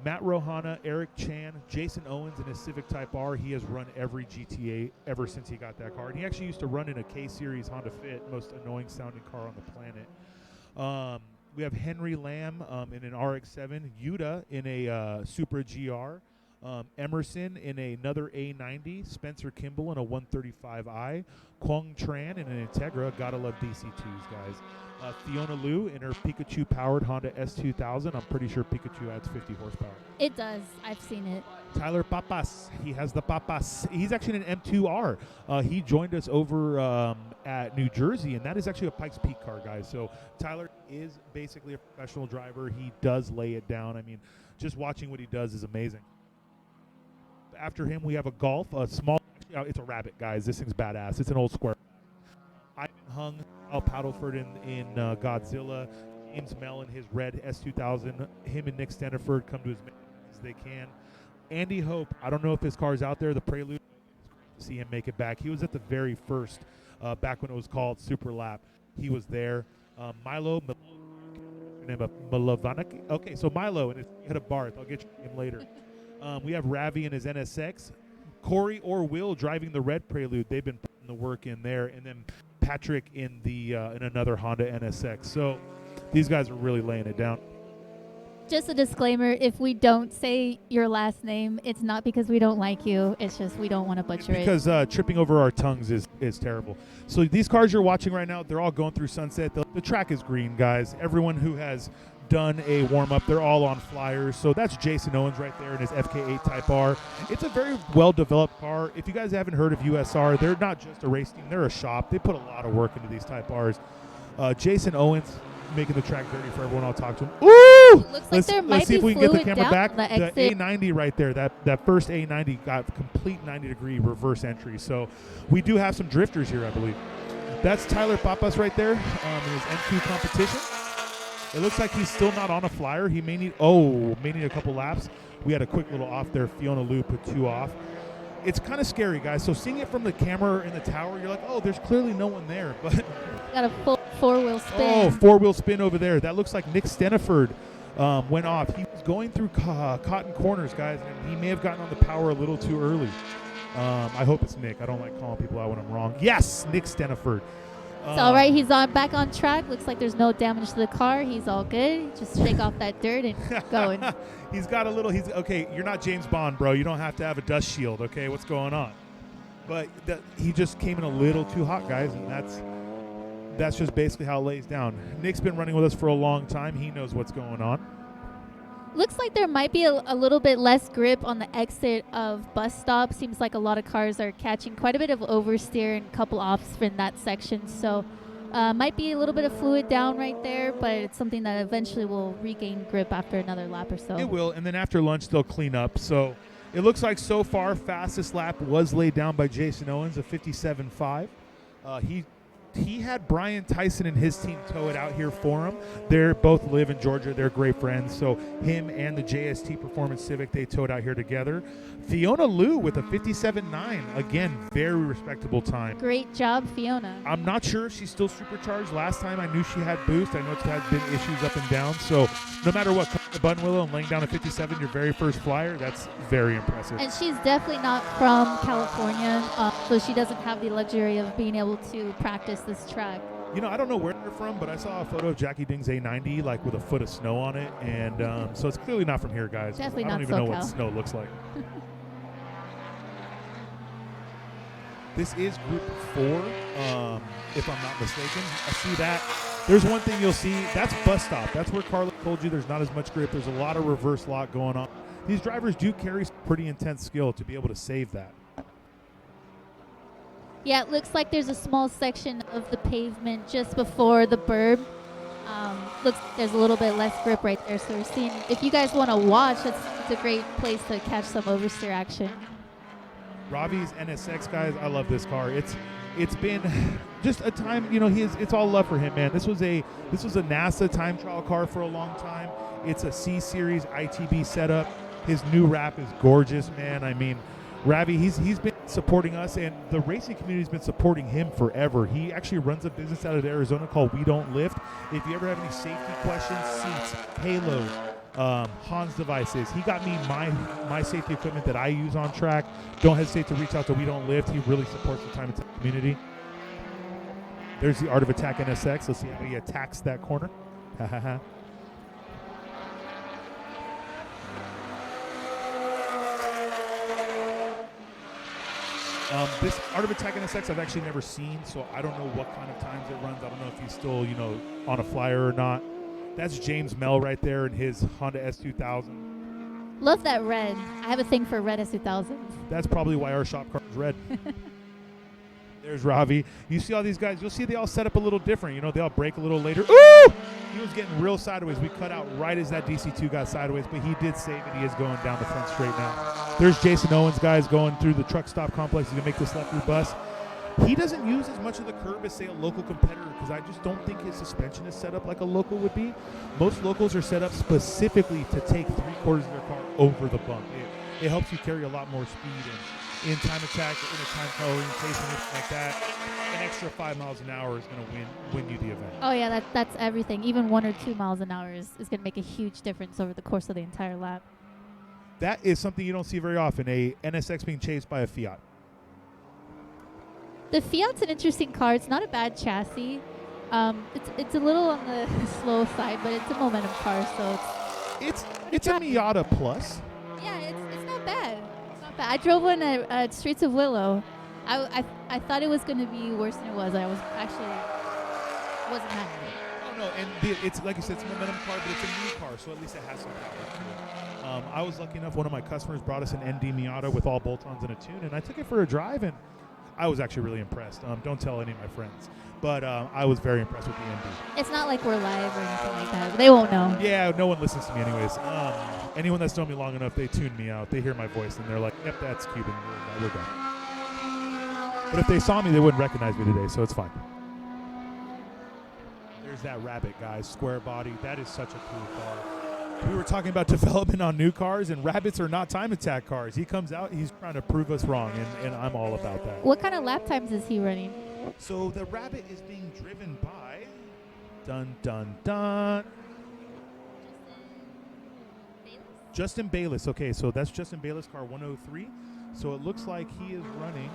Matt Rohana, Eric Chan, Jason Owens in his Civic Type R. He has run every GTA ever since he got that car. And he actually used to run in a K-Series Honda Fit, most annoying sounding car on the planet. We have Henry Lamb in an RX-7, Yuta in a Supra GR, Emerson in another A90, Spencer Kimball in a 135i, Quang Tran in an Integra. Gotta love DC2s, guys. Fiona Liu in her Pikachu-powered Honda S2000. I'm pretty sure Pikachu adds 50 horsepower. It does. I've seen it. Tyler Papas. He has the Papas. He's actually an M2R. He joined us over at New Jersey, and that is actually a Pikes Peak car, guys. So Tyler is basically a professional driver. He does lay it down. I mean, just watching what he does is amazing. After him, we have a Golf, a small. It's a Rabbit, guys. This thing's badass. It's an old square. Ivan Hung, Al Paddleford in Godzilla, James Mell in his red S2000. Him and Nick Steniford come to as many as they can. Andy Hope, I don't know if his car's out there, the Prelude. It's great to see him make it back. He was at the very first, back when it was called Super Lap. He was there. Milo Milovanek. Okay, so Milo and his head of Barth. I'll get you him later. We have Ravi in his NSX. Corey or Will driving the red Prelude. They've been putting the work in there. And then Patrick in the in another Honda NSX. So these guys are really laying it down. Just a disclaimer, if we don't say your last name, it's not because we don't like you. It's just we don't want to butcher it. Because tripping over our tongues is terrible. So these cars you're watching right now, they're all going through Sunset. The track is green, guys. Everyone who has done a warm-up, they're all on flyers. So that's Jason Owens right there in his FK8 Type R. It's a very well-developed car. If you guys haven't heard of USR, they're not just a race team. They're a shop. They put a lot of work into these Type Rs. Jason Owens making the track dirty for everyone. I'll talk to him. Ooh! Let's see if we can get the camera back. The A90 right there, that first A90 got complete 90-degree reverse entry. So we do have some drifters here, I believe. That's Tyler Papas right there in his M2 competition. It looks like he's still not on a flyer. He may need a couple laps. We had a quick little off there. Fiona Liu put 2 off. It's kind of scary, guys. So seeing it from the camera in the tower, you're like, oh, there's clearly no one there. But got a full 4-wheel spin. Oh, 4-wheel spin over there. That looks like Nick Steniford went off. He was going through Cotton Corners, guys, and he may have gotten on the power a little too early. I hope it's Nick. I don't like calling people out when I'm wrong. Yes, Nick Steniford. It's all right. He's back on track. Looks like there's no damage to the car. He's all good. Just shake off that dirt and going. He's got a little. He's okay. You're not James Bond, bro. You don't have to have a dust shield. Okay, what's going on? But he just came in a little too hot, guys, and that's just basically how it lays down. Nick's been running with us for a long time. He knows what's going on. Looks like there might be a little bit less grip on the exit of bus stop. Seems like a lot of cars are catching quite a bit of oversteer and a couple offs in that section. So might be a little bit of fluid down right there, but it's something that eventually will regain grip after another lap or so. It will, and then after lunch they'll clean up. So it looks like so far fastest lap was laid down by Jason Owens, a 57.5. He had Brian Tyson and his team tow it out here for him. They both live in Georgia. They're great friends. So him and the JST Performance Civic, they towed out here together. Fiona Liu with a 57.9. Again, very respectable time. Great job, Fiona. I'm not sure if she's still supercharged. Last time I knew she had boost. I know it's had been issues up and down. So no matter what, coming to Buttonwillow and laying down a 57, your very first flyer, that's very impressive. And she's definitely not from California, so she doesn't have the luxury of being able to practice this track. You know, I don't know where they're from, but I saw a photo of Jackie Ding's A90 like with a foot of snow on it, and so it's clearly not from here, guys. Definitely I don't not even know SoCal. what snow looks like. This is Group 4, if I'm not mistaken. I see that. There's one thing you'll see. That's bus stop. That's where Carla told you there's not as much grip. There's a lot of reverse lock going on. These drivers do carry some pretty intense skill to be able to save that. Yeah, it looks like there's a small section of the pavement just before the berm Looks there's a little bit less grip right there. So we're seeing, if you guys want to watch, it's a great place to catch some oversteer action. Ravi's NSX, guys, I love this car. It's been just a time, it's all love for him, man. This was a NASA time trial car for a long time. It's a C series ITB setup. His new wrap is gorgeous, man. I mean, Ravi, he's been supporting us, and the racing community's been supporting him forever. He actually runs a business out of Arizona called We Don't Lift. If you ever have any safety questions, seats, halos, Hans devices, he got me my safety equipment that I use on track. Don't hesitate to reach out to We Don't Lift. He really supports the time attack community. There's the Art of Attack NSX. Let's see how he attacks that corner. This Art of Attack NSX I've actually never seen, so I don't know what kind of times it runs. I don't know if he's still, on a flyer or not. That's James Mell right there in his Honda S2000. Love that red. I have a thing for red S2000s. That's probably why our shop car is red. There's Ravi. You see all these guys, you'll see they all set up a little different. They all break a little later. Ooh! He was getting real sideways. We cut out right as that DC2 got sideways, but he did save it. He is going down the front straight now. There's Jason Owens, guys, going through the truck stop complex. He's going to make this left through bus. He doesn't use as much of the curb as, say, a local competitor, because I just don't think his suspension is set up like a local would be. Most locals are set up specifically to take 3/4 of their car over the bump. It helps you carry a lot more speed in time attack, in a time car orientation, anything like that. An extra 5 miles an hour is going to win you the event. Oh yeah, that's everything. Even 1 or 2 miles an hour is going to make a huge difference over the course of the entire lap. That is something you don't see very often, a NSX being chased by a Fiat. The Fiat's an interesting car. It's not a bad chassis. It's a little on the slow side, but it's a momentum car, so it's a Miata Plus. Yeah, it's not bad. It's not bad. I drove one at Streets of Willow. I thought it was going to be worse than it was. I wasn't happy. Oh no, and it's like you said, it's a momentum car, but it's a new car, so at least it has some power to it. I was lucky enough. One of my customers brought us an ND Miata with all bolt-ons and a tune, and I took it for a drive, and I was actually really impressed. Don't tell any of my friends, but I was very impressed with the ND. It's not like we're live or anything like that. They won't know. Yeah, no one listens to me anyways. Anyone that's known me long enough, they tune me out. They hear my voice, and they're like, yep, that's Cuban. We're done. But if they saw me, they wouldn't recognize me today, so it's fine. There's that Rabbit, guys. Square body. That is such a cool car. We were talking about development on new cars, and Rabbits are not time attack cars. He comes out, he's trying to prove us wrong, and I'm all about that. What kind of lap times is he running? So the Rabbit is being driven by dun dun dun Justin Bayless. Okay, so that's Justin Bayless, car 103. So it looks like he is running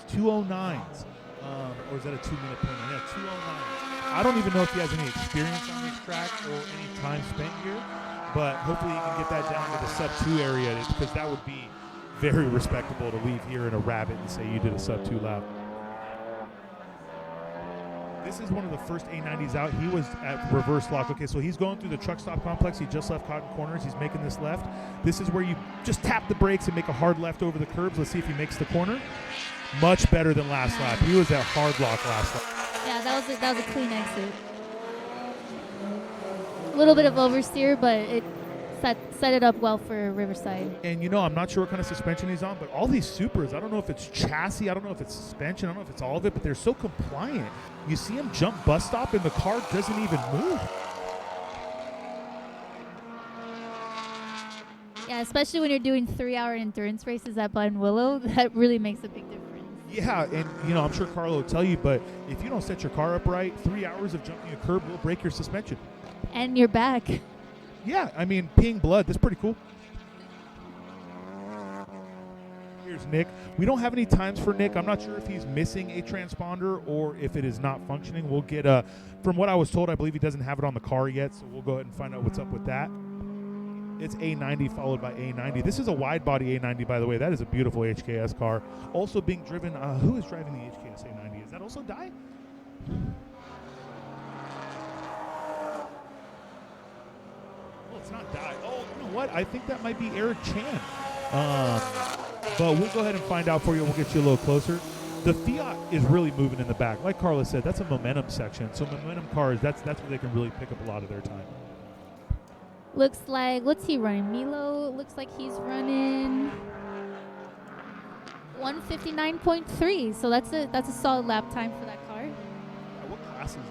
209s. Or is that a 2-minute penalty? Yeah, 209s. I don't even know if he has any experience on this track or any time spent here, but hopefully he can get that down to the sub-2 area, because that would be very respectable to leave here in a Rabbit and say you did a sub-2 lap. This is one of the first A90s out. He was at reverse lock. Okay, so he's going through the truck stop complex. He just left Cotton Corners. He's making this left. This is where you just tap the brakes and make a hard left over the curbs. Let's see if he makes the corner. Much better than last lap. He was at hard lock last lap. Yeah, that was a clean exit. A little bit of oversteer, but it set it up well for Riverside. And I'm not sure what kind of suspension he's on, but all these Supers, I don't know if it's chassis, I don't know if it's suspension, I don't know if it's all of it, but they're so compliant. You see him jump bus stop and the car doesn't even move. Yeah, especially when you're doing 3-hour endurance races at Buttonwillow, that really makes a big difference. Yeah, and I'm sure Carlo will tell you, but if you don't set your car up right, 3 hours of jumping a curb will break your suspension. And your back. Yeah, I mean, peeing blood, that's pretty cool. Here's Nick. We don't have any times for Nick. I'm not sure if he's missing a transponder or if it is not functioning. We'll get, from what I was told, I believe he doesn't have it on the car yet, so we'll go ahead and find out what's up with that. It's A90 followed by A90. This is a wide body A90, by the way. That is a beautiful HKS car. Also being driven, who is driving the HKS A90? Is that also Dai? Oh, it's not Dai. Oh, you know what? I think that might be Eric Chan. But we'll go ahead and find out for you. We'll get you a little closer. The Fiat is really moving in the back. Like Carla said, that's a momentum section. So momentum cars, that's where they can really pick up a lot of their time. Looks like, what's he running? Milo looks like he's running 159.3. So that's a solid lap time for that car. What class is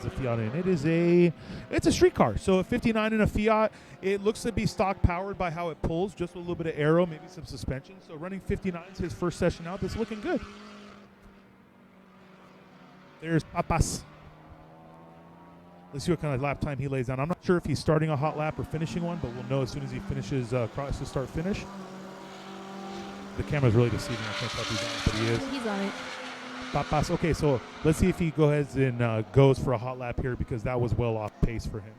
the Fiat in? It's a street car. So a 59 in a Fiat, it looks to be stock powered by how it pulls, just with a little bit of aero, maybe some suspension. So running 59 is his first session out. That's looking good. There's Papas. Let's see what kind of lap time he lays down. I'm not sure if he's starting a hot lap or finishing one, but we'll know as soon as he finishes cross to start finish. The camera's really deceiving. I can't tell if he's on it, but he is. He's on it. Papas. Okay, so let's see if he goes ahead and goes for a hot lap here, because that was well off pace for him.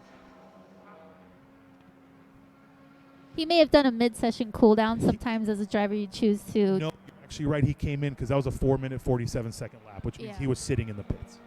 He may have done a mid-session cooldown. Sometimes as a driver you choose to. No, you're actually right. He came in because that was a 4-minute, 47-second lap, which means he was sitting in the pits.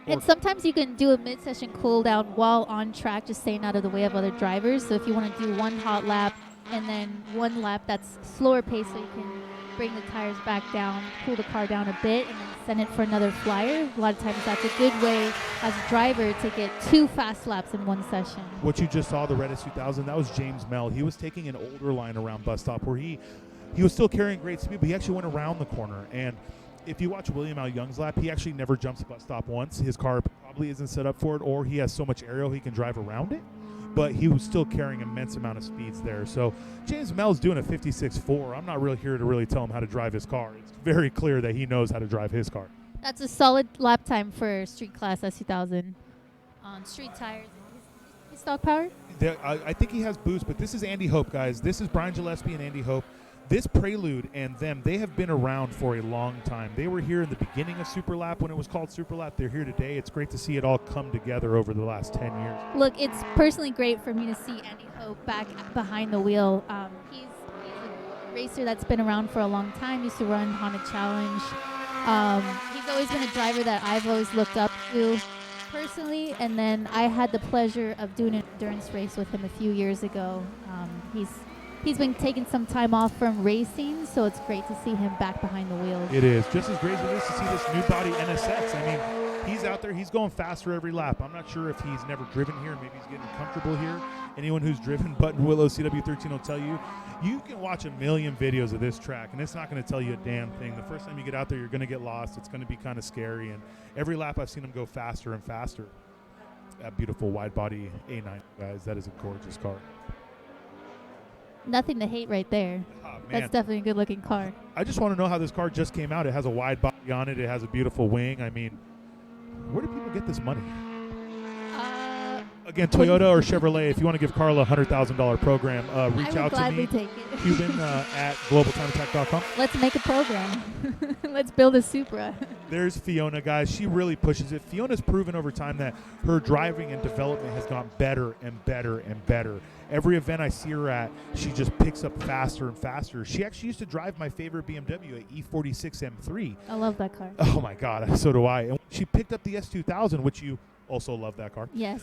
And sometimes you can do a mid-session cooldown while on track, just staying out of the way of other drivers. So if you want to do one hot lap and then one lap that's slower pace, so you can bring the tires back down, cool the car down a bit, and then send it for another flyer. A lot of times that's a good way as a driver to get 2 fast laps in one session. What you just saw, the Red S2000, that was James Mell. He was taking an older line around bus stop where he was still carrying great speed, but he actually went around the corner. And if you watch William Al Young's lap, he actually never jumps a bus stop once. His car probably isn't set up for it, or he has so much aerial he can drive around it. But he was still carrying immense amount of speeds there. So James Mell's doing a 56.4. I'm not really here to really tell him how to drive his car. It's very clear that he knows how to drive his car. That's a solid lap time for street class S2000 on street tires. Is stock power? I think he has boost, but this is Andy Hope, guys. This is Brian Gillespie and Andy Hope. This Prelude and them, they have been around for a long time. They were here in the beginning of Super Lap when it was called Super Lap. They're here today. It's great to see it all come together over the last 10 years. Look, it's personally great for me to see Andy Hope back behind the wheel. He's a racer that's been around for a long time. Used to run Honda Challenge. He's always been a driver that I've always looked up to personally. And then I had the pleasure of doing an endurance race with him a few years ago. He's been taking some time off from racing, so it's great to see him back behind the wheel. It is. Just as great as it is to see this new body NSX. I mean, he's out there. He's going faster every lap. I'm not sure if he's never driven here. Maybe he's getting comfortable here. Anyone who's driven Buttonwillow CW13 will tell you, you can watch a million videos of this track, and it's not going to tell you a damn thing. The first time you get out there, you're going to get lost. It's going to be kind of scary, and every lap I've seen him go faster and faster. That beautiful wide-body A9, guys. That is a gorgeous car. Nothing to hate right there. Oh, that's definitely a good-looking car. I just want to know how this car just came out. It has a wide body on it. It has a beautiful wing. I mean, where do people get this money? Again, Toyota or Chevrolet, if you want to give Carla a $100,000 program, reach out to me, take it. Cuban at globaltimeattack.com. Let's make a program. Let's build a Supra. There's Fiona, guys. She really pushes it. Fiona's proven over time that her driving and development has gone better and better and better. Every event I see her at, she just picks up faster and faster. She actually used to drive my favorite BMW, an E46 M3. I love that car. Oh, my God. So do I. And she picked up the S2000, which you also love that car. Yes.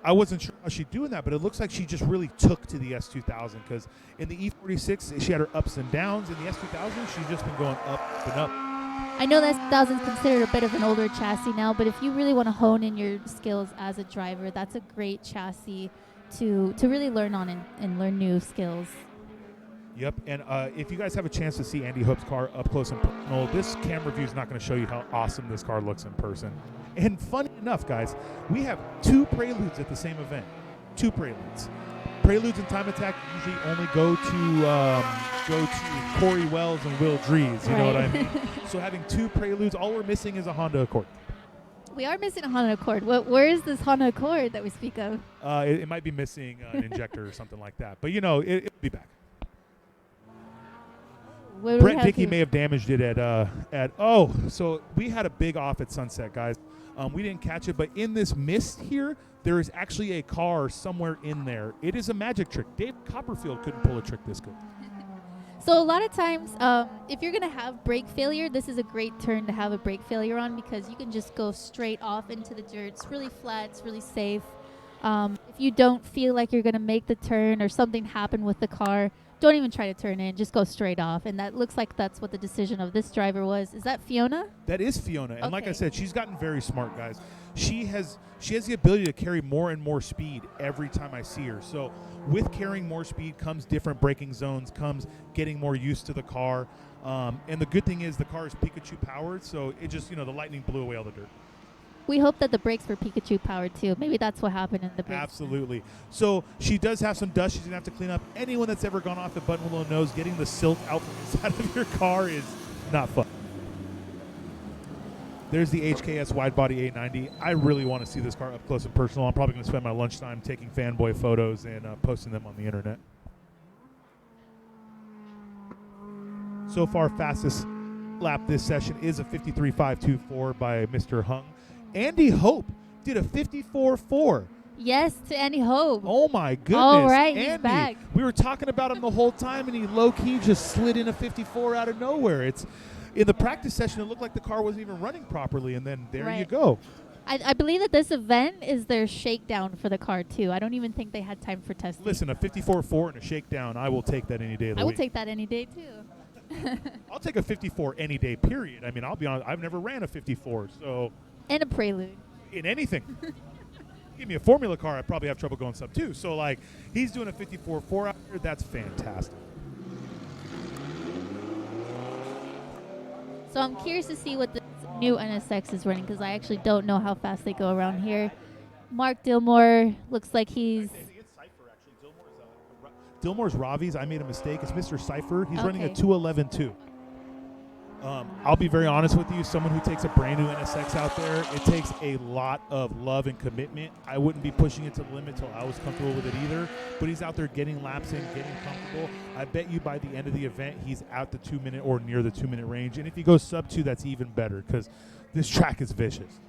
I wasn't sure how she'd doing that, but it looks like she just really took to the S2000, because in the E46, she had her ups and downs. In the S2000, she's just been going up and up. I know that S2000 is considered a bit of an older chassis now, but if you really want to hone in your skills as a driver, that's a great chassis to really learn on and learn new skills. Yep, and if you guys have a chance to see Andy Hope's car up close and personal, this camera view is not going to show you how awesome this car looks in person. And funny enough, guys, we have 2 Preludes at the same event. 2 Preludes. Preludes and Time Attack usually only go to Corey Wells and Will Drees. You know what I mean? So having 2 Preludes, all we're missing is a Honda Accord. We are missing a Honda Accord. Where is this Honda Accord that we speak of? It might be missing an injector or something like that. But, you know, it'll be back. Brett Dickey may have damaged it so we had a big off at Sunset, guys. We didn't catch it, but in this mist here, there is actually a car somewhere in there. It is a magic trick. Dave Copperfield couldn't pull a trick this good. So a lot of times, if you're going to have brake failure, this is a great turn to have a brake failure on, because you can just go straight off into the dirt. It's really flat. It's really safe. If you don't feel like you're going to make the turn or something happened with the car, don't even try to turn in, just go straight off. And that looks like that's what the decision of this driver was. Is that Fiona? That is Fiona, and like I Okay. said, she's gotten very smart, guys. She has the ability to carry more and more speed every time I see her. So with carrying more speed comes different braking zones, comes getting more used to the car. And the good thing is the car is Pikachu powered, so it just, the lightning blew away all the dirt. We hope that the brakes were Pikachu powered too. Maybe that's what happened in the brakes. Absolutely. So she does have some dust she's going to have to clean up. Anyone that's ever gone off at Buttonwillow knows getting the silt out from inside of your car is not fun. There's the HKS Widebody 890. I really want to see this car up close and personal. I'm probably going to spend my lunchtime taking fanboy photos and posting them on the internet. So far, fastest lap this session is a 53.524 by Mr. Hung. Andy Hope did a 54.4. Yes, to Andy Hope. Oh my goodness. All right, Andy, he's back. We were talking about him the whole time, and he low-key just slid in a 54 out of nowhere. It's in the practice session, it looked like the car wasn't even running properly, and then there you go. I believe that this event is their shakedown for the car, too. I don't even think they had time for testing. Listen, a 54.4 and a shakedown, I will take that any day of the week. I would take that any day, too. I'll take a 54 any day, period. I mean, I'll be honest, I've never ran a 54, so. And a Prelude. In anything. Give me a Formula car, I'd probably have trouble going sub 2. So, like, he's doing a 54.4 out there. That's fantastic. So I'm curious to see what this new NSX is running because I actually don't know how fast they go around here. Mark Dillmore looks like he's... I think it's Cypher, actually. Dillmore's Ravi's. I made a mistake. It's Mr. Cypher. He's running a 211.2. I'll be very honest with you. Someone who takes a brand new NSX out there, it takes a lot of love and commitment. I wouldn't be pushing it to the limit till I was comfortable with it either. But he's out there getting laps in, getting comfortable. I bet you by the end of the event, he's out the 2 minute or near the 2 minute range. And if he goes sub 2, that's even better because this track is vicious.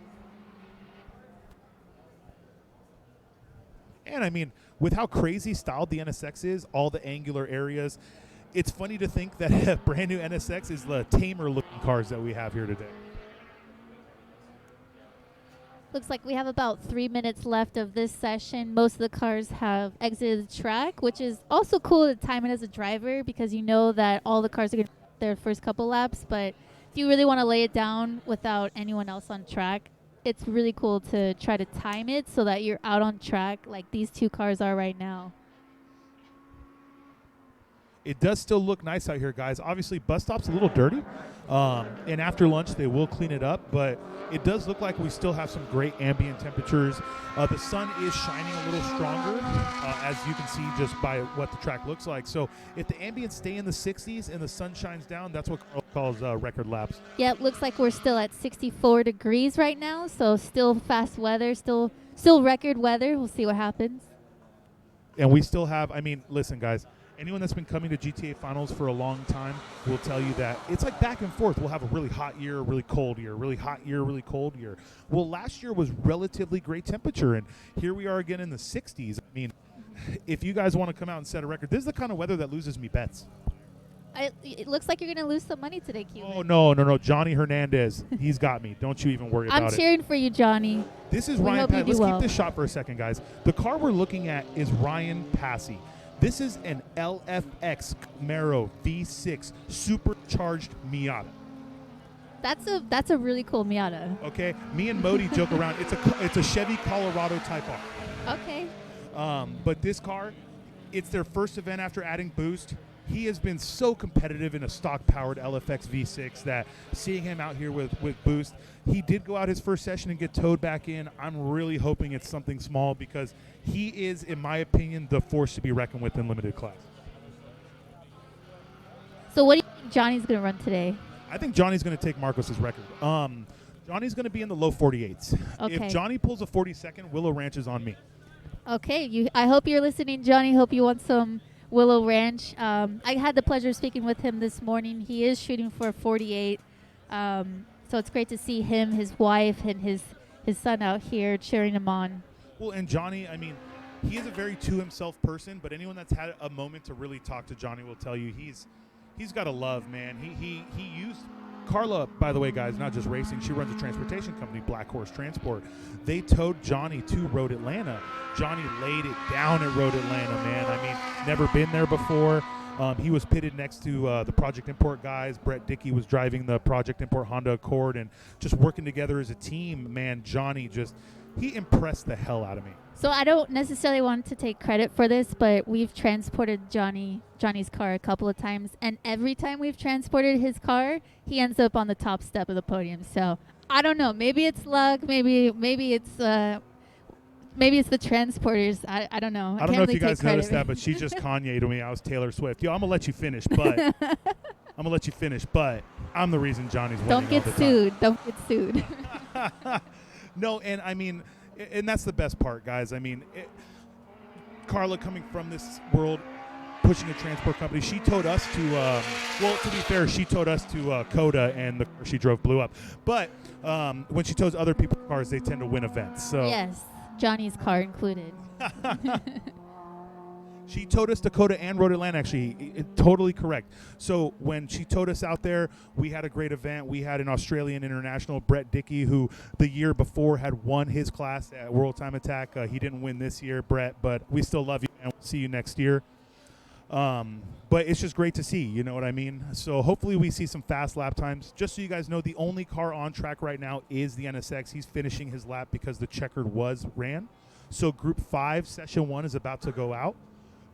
And I mean, with how crazy styled the NSX is, all the angular areas, it's funny to think that a brand new NSX is the tamer looking cars that we have here today. Looks like we have about 3 minutes left of this session. Most of the cars have exited the track, which is also cool to time it as a driver because you know that all the cars are going to their first couple laps. But if you really want to lay it down without anyone else on track, it's really cool to try to time it so that you're out on track like these two cars are right now. It does still look nice out here, guys. Obviously, bus stop's a little dirty, and after lunch they will clean it up, but it does look like we still have some great ambient temperatures. The sun is shining a little stronger, as you can see just by what the track looks like. So if the ambients stay in the 60s and the sun shines down, that's what Carl calls record laps. Yeah, it looks like we're still at 64 degrees right now, so still fast weather, still record weather. We'll see what happens. And we still have, I mean, listen, guys, anyone that's been coming to GTA Finals for a long time will tell you that it's like back and forth. We'll have a really hot year, a really cold year, really hot year, really cold year. Well, last year was relatively great temperature, and here we are again in the 60s. I mean, if you guys want to come out and set a record, this is the kind of weather that loses me bets. It looks like you're going to lose some money today, Cuban. Oh, no. Johnny Hernandez, he's got me. Don't you even worry about it. I'm cheering for you, Johnny. This is We Ryan hope you Passy. do Let's well. keep this shot for a second, guys. The car we're looking at is Ryan Passy. This is an LFX Camaro V6 supercharged Miata. That's a really cool Miata. Okay, me and Modi joke around. It's a Chevy Colorado Type R. Okay. But this car, it's their first event after adding boost. He has been so competitive in a stock-powered LFX V6 that seeing him out here with boost, he did go out his first session and get towed back in. I'm really hoping it's something small because he is, in my opinion, the force to be reckoned with in limited class. So what do you think Johnny's going to run today? I think Johnny's going to take Marcos's record. Johnny's going to be in the low 48s. Okay. If Johnny pulls a 42nd, Willow Ranch is on me. Okay. I hope you're listening, Johnny. Hope you want some Willow Ranch. I had the pleasure of speaking with him this morning. He is shooting for a 48. So it's great to see him, his wife, and his son out here cheering him on. Well, and Johnny, I mean, he is a very to-himself person, but anyone that's had a moment to really talk to Johnny will tell you he's got a love, man. He used Carla, by the way, guys, not just racing. She runs a transportation company, Black Horse Transport. They towed Johnny to Road Atlanta. Johnny laid it down at Road Atlanta, man. I mean, never been there before. He was pitted next to the Project Import guys. Bret Dickey was driving the Project Import Honda Accord, and just working together as a team. Man, Johnny he impressed the hell out of me. So I don't necessarily want to take credit for this, but we've transported Johnny's car a couple of times, and every time we've transported his car, he ends up on the top step of the podium. So I don't know. Maybe it's luck. Maybe it's the transporters. I don't know. I don't know if you guys noticed that, but she just Kanye'd me. I was Taylor Swift. Yo, I'm gonna let you finish, but I'm the reason Johnny's winning. Don't get sued. Don't get sued. No, and I mean, and that's the best part, guys. I mean, Carla coming from this world, pushing a transport company, she towed us to, to be fair, she towed us to Coda, and the car she drove blew up. But when she tows other people's cars, they tend to win events. So yes, Johnny's car included. She towed us to Coda and Road Atlanta, actually. Totally correct. So when she towed us out there, we had a great event. We had an Australian international, Bret Dickey, who the year before had won his class at World Time Attack. He didn't win this year, Bret, but we still love you, and we'll see you next year. But it's just great to see, you know what I mean? So hopefully we see some fast lap times. Just so you guys know, the only car on track right now is the NSX. He's finishing his lap because the checkered ran. So Group 5, Session 1 is about to go out.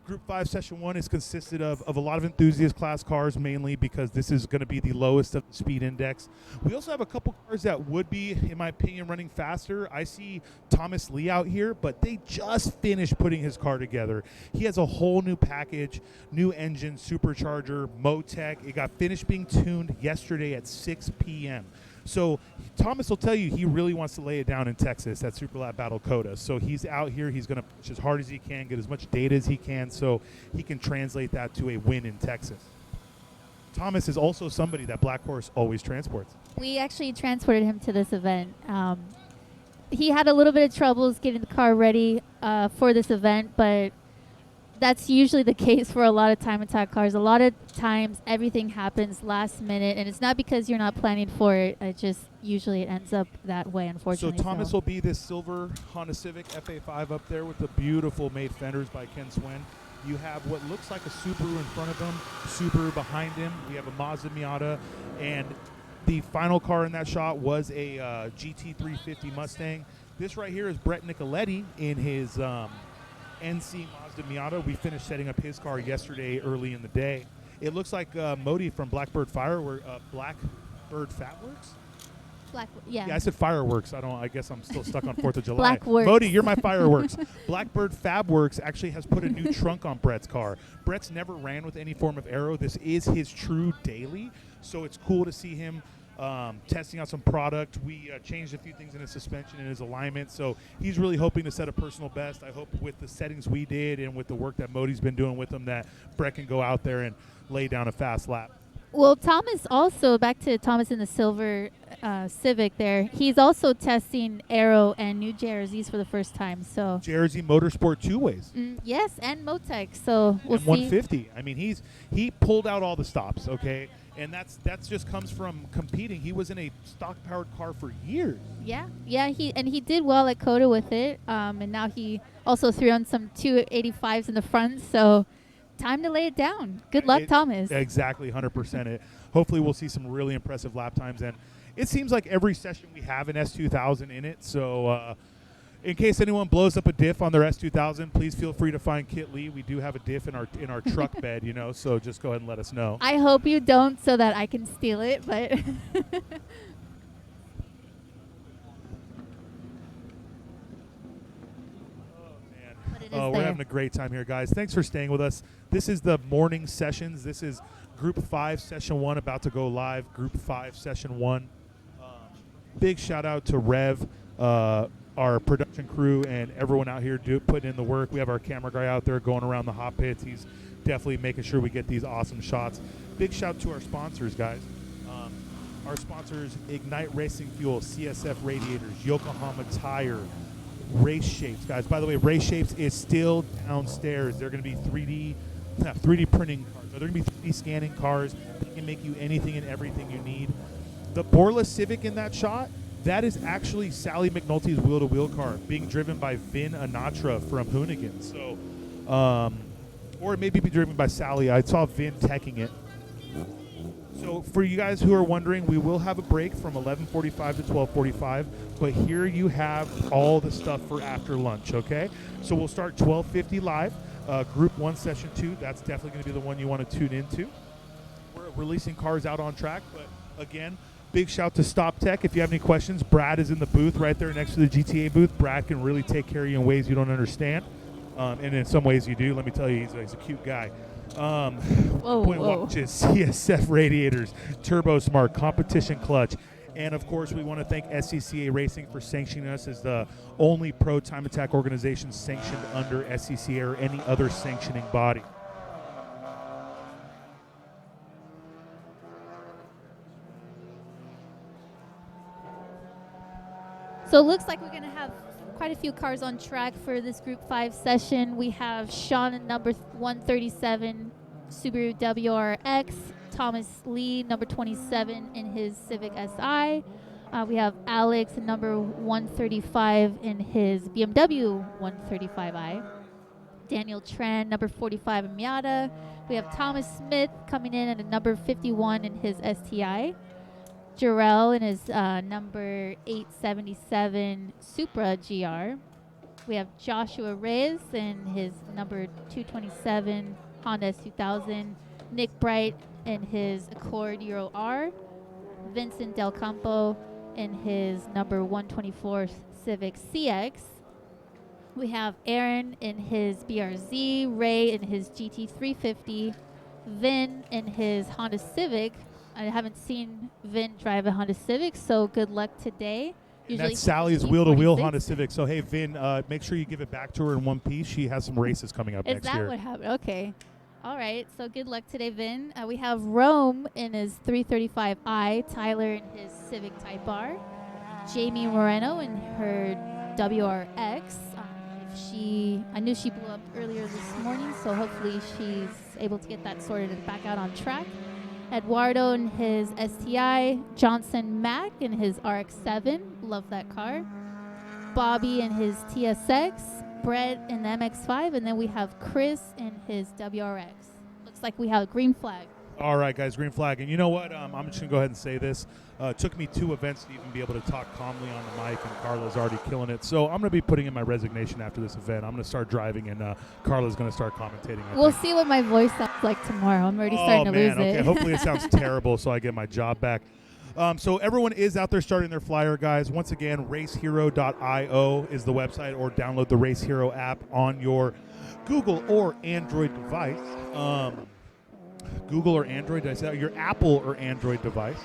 Group 5 Session 1 is consisted of a lot of enthusiast class cars, mainly because this is going to be the lowest of the speed index. We also have a couple cars that would be, in my opinion, running faster. I see Thomas Lee out here, but they just finished putting his car together. He has a whole new package, new engine, supercharger, Motec. It got finished being tuned yesterday at 6 p.m. So Thomas will tell you he really wants to lay it down in Texas at Super Lap Battle Coda. So he's out here. He's going to push as hard as he can, get as much data as he can, so he can translate that to a win in Texas. Thomas is also somebody that Black Horse always transports. We actually transported him to this event. He had a little bit of troubles getting the car ready for this event, but that's usually the case for a lot of time attack cars. A lot of times everything happens last minute, and it's not because you're not planning for it. It just usually it ends up that way, unfortunately. So Thomas will be this silver Honda Civic FA5 up there with the beautiful made fenders by Ken Swen. You have what looks like a Subaru in front of him, Subaru behind him. We have a Mazda Miata, and the final car in that shot was a GT350 Mustang. This right here is Bret Nicoletti in his NC Mazda Miata. We finished setting up his car yesterday early in the day. It looks like Modi from Blackbird Fatworks. Yeah, I said fireworks. I guess I'm still stuck on 4th of July. Blackworks. Modi, you're my fireworks. Blackbird Fabworks actually has put a new trunk on Bret's car. Bret's never ran with any form of aero. This is his true daily, so it's cool to see him testing out some product. We changed a few things in his suspension and his alignment, so he's really hoping to set a personal best. I hope with the settings we did and with the work that Modi's been doing with him that Bret can go out there and lay down a fast lap. Well, Thomas also, back to Thomas in the silver Civic there, he's also testing aero and new JRZs for the first time. So JRZ Motorsport two-ways. Yes, and Motec. So we'll and 150. I mean, he pulled out all the stops, okay? And that's just comes from competing. He was in a stock-powered car for years. Yeah. He did well at Coda with it, and now he also threw on some 285s in the front. So time to lay it down. Good luck, Thomas. Exactly, 100%. Hopefully, we'll see some really impressive lap times, and it seems like every session we have an S2000 in it. So in case anyone blows up a diff on their S2000, please feel free to find Kit Lee. We do have a diff in our truck bed, so just go ahead and let us know. I hope you don't, so that I can steal it, but we're having a great time here, guys. Thanks for staying with us. This is the morning sessions. This is Group 5, Session 1, about to go live. Group 5, Session 1. Big shout out to Rev, our production crew, and everyone out here putting in the work. We have our camera guy out there going around the hot pits. He's definitely making sure we get these awesome shots. Big shout to our sponsors, guys. Our sponsors, Ignite Racing Fuel, CSF Radiators, Yokohama Tire, Race Shapes. Guys, by the way, Race Shapes is still downstairs. They're going to be 3D printing cars. They're going to be 3D scanning cars. They can make you anything and everything you need. The Borla Civic in that shot, that is actually Sally McNulty's wheel-to-wheel car being driven by Vin Anatra from Hoonigan. So or it may be driven by Sally. I saw Vin teching it. So for you guys who are wondering, we will have a break from 11:45 to 12:45, but here you have all the stuff for after lunch, okay? So we'll start 12:50 live, Group 1, Session 2. That's definitely going to be the one you want to tune into. We're releasing cars out on track, but again, big shout to Stop Tech. If you have any questions, Brad is in the booth right there next to the GTA booth. Brad can really take care of you in ways you don't understand, and in some ways you do. Let me tell you, he's a cute guy. Point watches, CSF radiators, Turbo Smart, competition clutch, and of course we want to thank SCCA Racing for sanctioning us as the only pro time attack organization sanctioned under SCCA or any other sanctioning body. So it looks like we're going to have quite a few cars on track for this Group 5 session. We have Sean in number 137, Subaru WRX, Thomas Lee, number 27 in his Civic Si. We have Alex in number 135 in his BMW 135i. Daniel Tran, number 45 in Miata. We have Thomas Smith coming in at a number 51 in his STI. Jarrell in his number 877 Supra GR. We have Joshua Reyes in his number 227 Honda S2000. Nick Bright in his Accord Euro R. Vincent Del Campo in his number 124 Civic CX. We have Aaron in his BRZ. Ray in his GT350. Vin in his Honda Civic. I haven't seen Vin drive a Honda Civic, so good luck today. That's Sally's wheel-to-wheel Honda Civic. So, hey, Vin, make sure you give it back to her in one piece. She has some races coming up next year. Is that what happened? Okay. All right. So, good luck today, Vin. We have Rome in his 335i, Tyler in his Civic Type R, Jamie Moreno in her WRX. I knew she blew up earlier this morning, so hopefully she's able to get that sorted and back out on track. Eduardo in his STI, Johnson Mack in his RX-7, love that car. Bobby in his TSX, Bret in the MX-5, and then we have Chris in his WRX. Looks like we have a green flag. All right, guys, green flag. And you know what? I'm just going to go ahead and say this. It took me 2 events to even be able to talk calmly on the mic, and Carla's already killing it. So I'm going to be putting in my resignation after this event. I'm going to start driving, and Carla's going to start commentating. We'll see what my voice sounds like tomorrow. I'm already starting to lose it. Hopefully it sounds terrible so I get my job back. So everyone is out there starting their flyer, guys. Once again, racehero.io is the website, or download the Race Hero app on your Google or Android device. Google or Android, did I say that? Your Apple or Android device.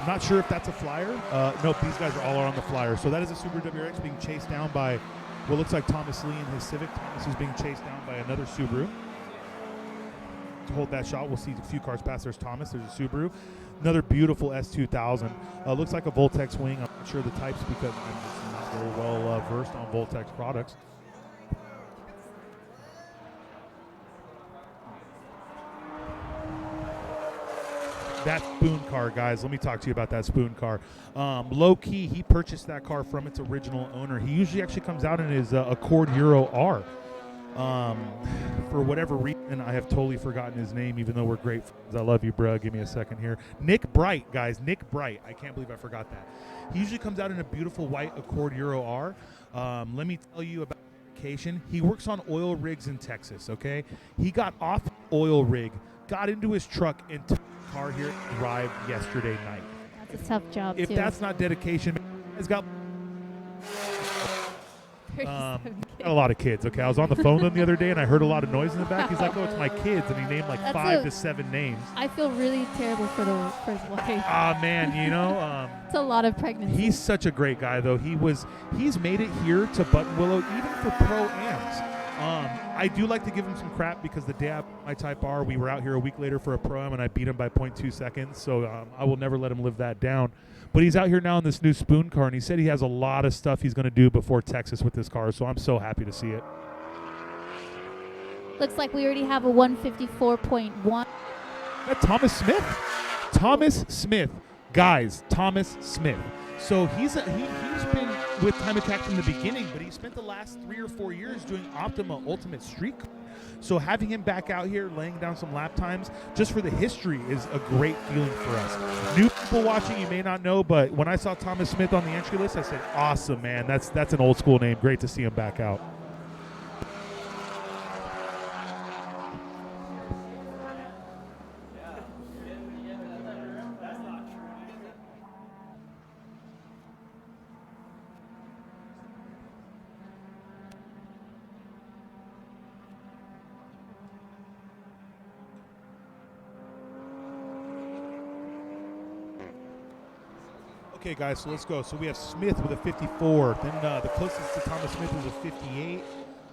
I'm not sure if that's a flyer. Nope, these guys are all on the flyer. So that is a Subaru WRX being chased down by what looks like Thomas Lee in his Civic. Thomas is being chased down by another Subaru. To hold that shot, we'll see a few cars pass. There's Thomas, there's a Subaru. Another beautiful S2000. Looks like a Voltex wing. I'm not sure the types because I'm just not very well versed on Voltex products. That Spoon car, guys, let me talk to you about that Spoon car. Low key, he purchased that car from its original owner. He usually actually comes out in his Accord Euro R. For whatever reason, I have totally forgotten his name, even though we're great friends. I love you, bro. Give me a second here. Nick Bright, guys. Nick Bright. I can't believe I forgot that. He usually comes out in a beautiful white Accord Euro R. Let me tell you about vacation. He works on oil rigs in Texas, okay? He got off the oil rig, got into his truck, and took the car here and arrived yesterday night. That's a tough job, If too. that's not dedication, he's got a lot of kids, okay? I was on the phone with him the other day, and I heard a lot of noise in the back. He's like, oh, it's my kids, and he named like 5 to 7 names. I feel really terrible for his wife. Ah, man, you know. It's a lot of pregnancy. He's such a great guy, though. He's made it here to Buttonwillow, even for Pro-Ams. I do like to give him some crap because the day I bought my Type R, we were out here a week later for a Pro-Am, and I beat him by 0.2 seconds, so I will never let him live that down. But he's out here now in this new Spoon car, and he said he has a lot of stuff he's going to do before Texas with this car, so I'm so happy to see it. Looks like we already have a 154.1. That Thomas Smith? Thomas Smith Guys, Thomas Smith. So he's been with Time Attack from the beginning, but he spent the last 3 or 4 years doing Optima Ultimate Street. So having him back out here laying down some lap times just for the history is a great feeling for us. New people watching, you may not know, but when I saw Thomas Smith on the entry list, I said, awesome, man. That's an old school name. Great to see him back out. Okay, guys, so let's go. So we have Smith with a 54. Then the closest to Thomas Smith is a 58.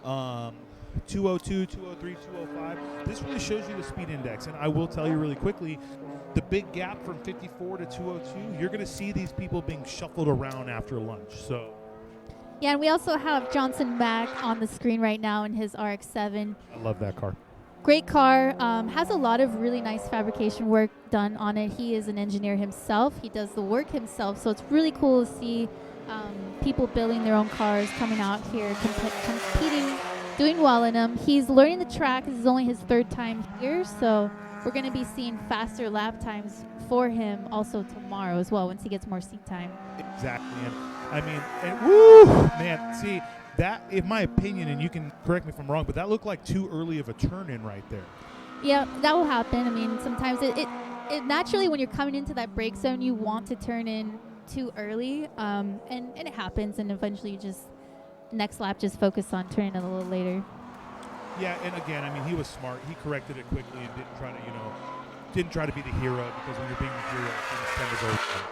202, 203, 205. This really shows you the speed index. And I will tell you really quickly, the big gap from 54 to 202, you're going to see these people being shuffled around after lunch. So, Yeah, and we also have Johnson Mack on the screen right now in his RX-7. I love that car. Great car. Has a lot of really nice fabrication work done on it. He is an engineer himself. He does the work himself. So it's really cool to see people building their own cars, coming out here, competing, doing well in them. He's learning the track. This is only his 3rd time here. So we're going to be seeing faster lap times for him also tomorrow as well once he gets more seat time. Exactly. And I mean, woo, man, see, that, in my opinion, and you can correct me if I'm wrong, but that looked like too early of a turn-in right there. Yeah, that will happen. I mean, sometimes it naturally, when you're coming into that brake zone, you want to turn in too early, and it happens, and eventually you just, next lap, just focus on turning a little later. Yeah, and again, I mean, he was smart. He corrected it quickly and didn't try to be the hero, because when you're being the hero, things tend to go wrong.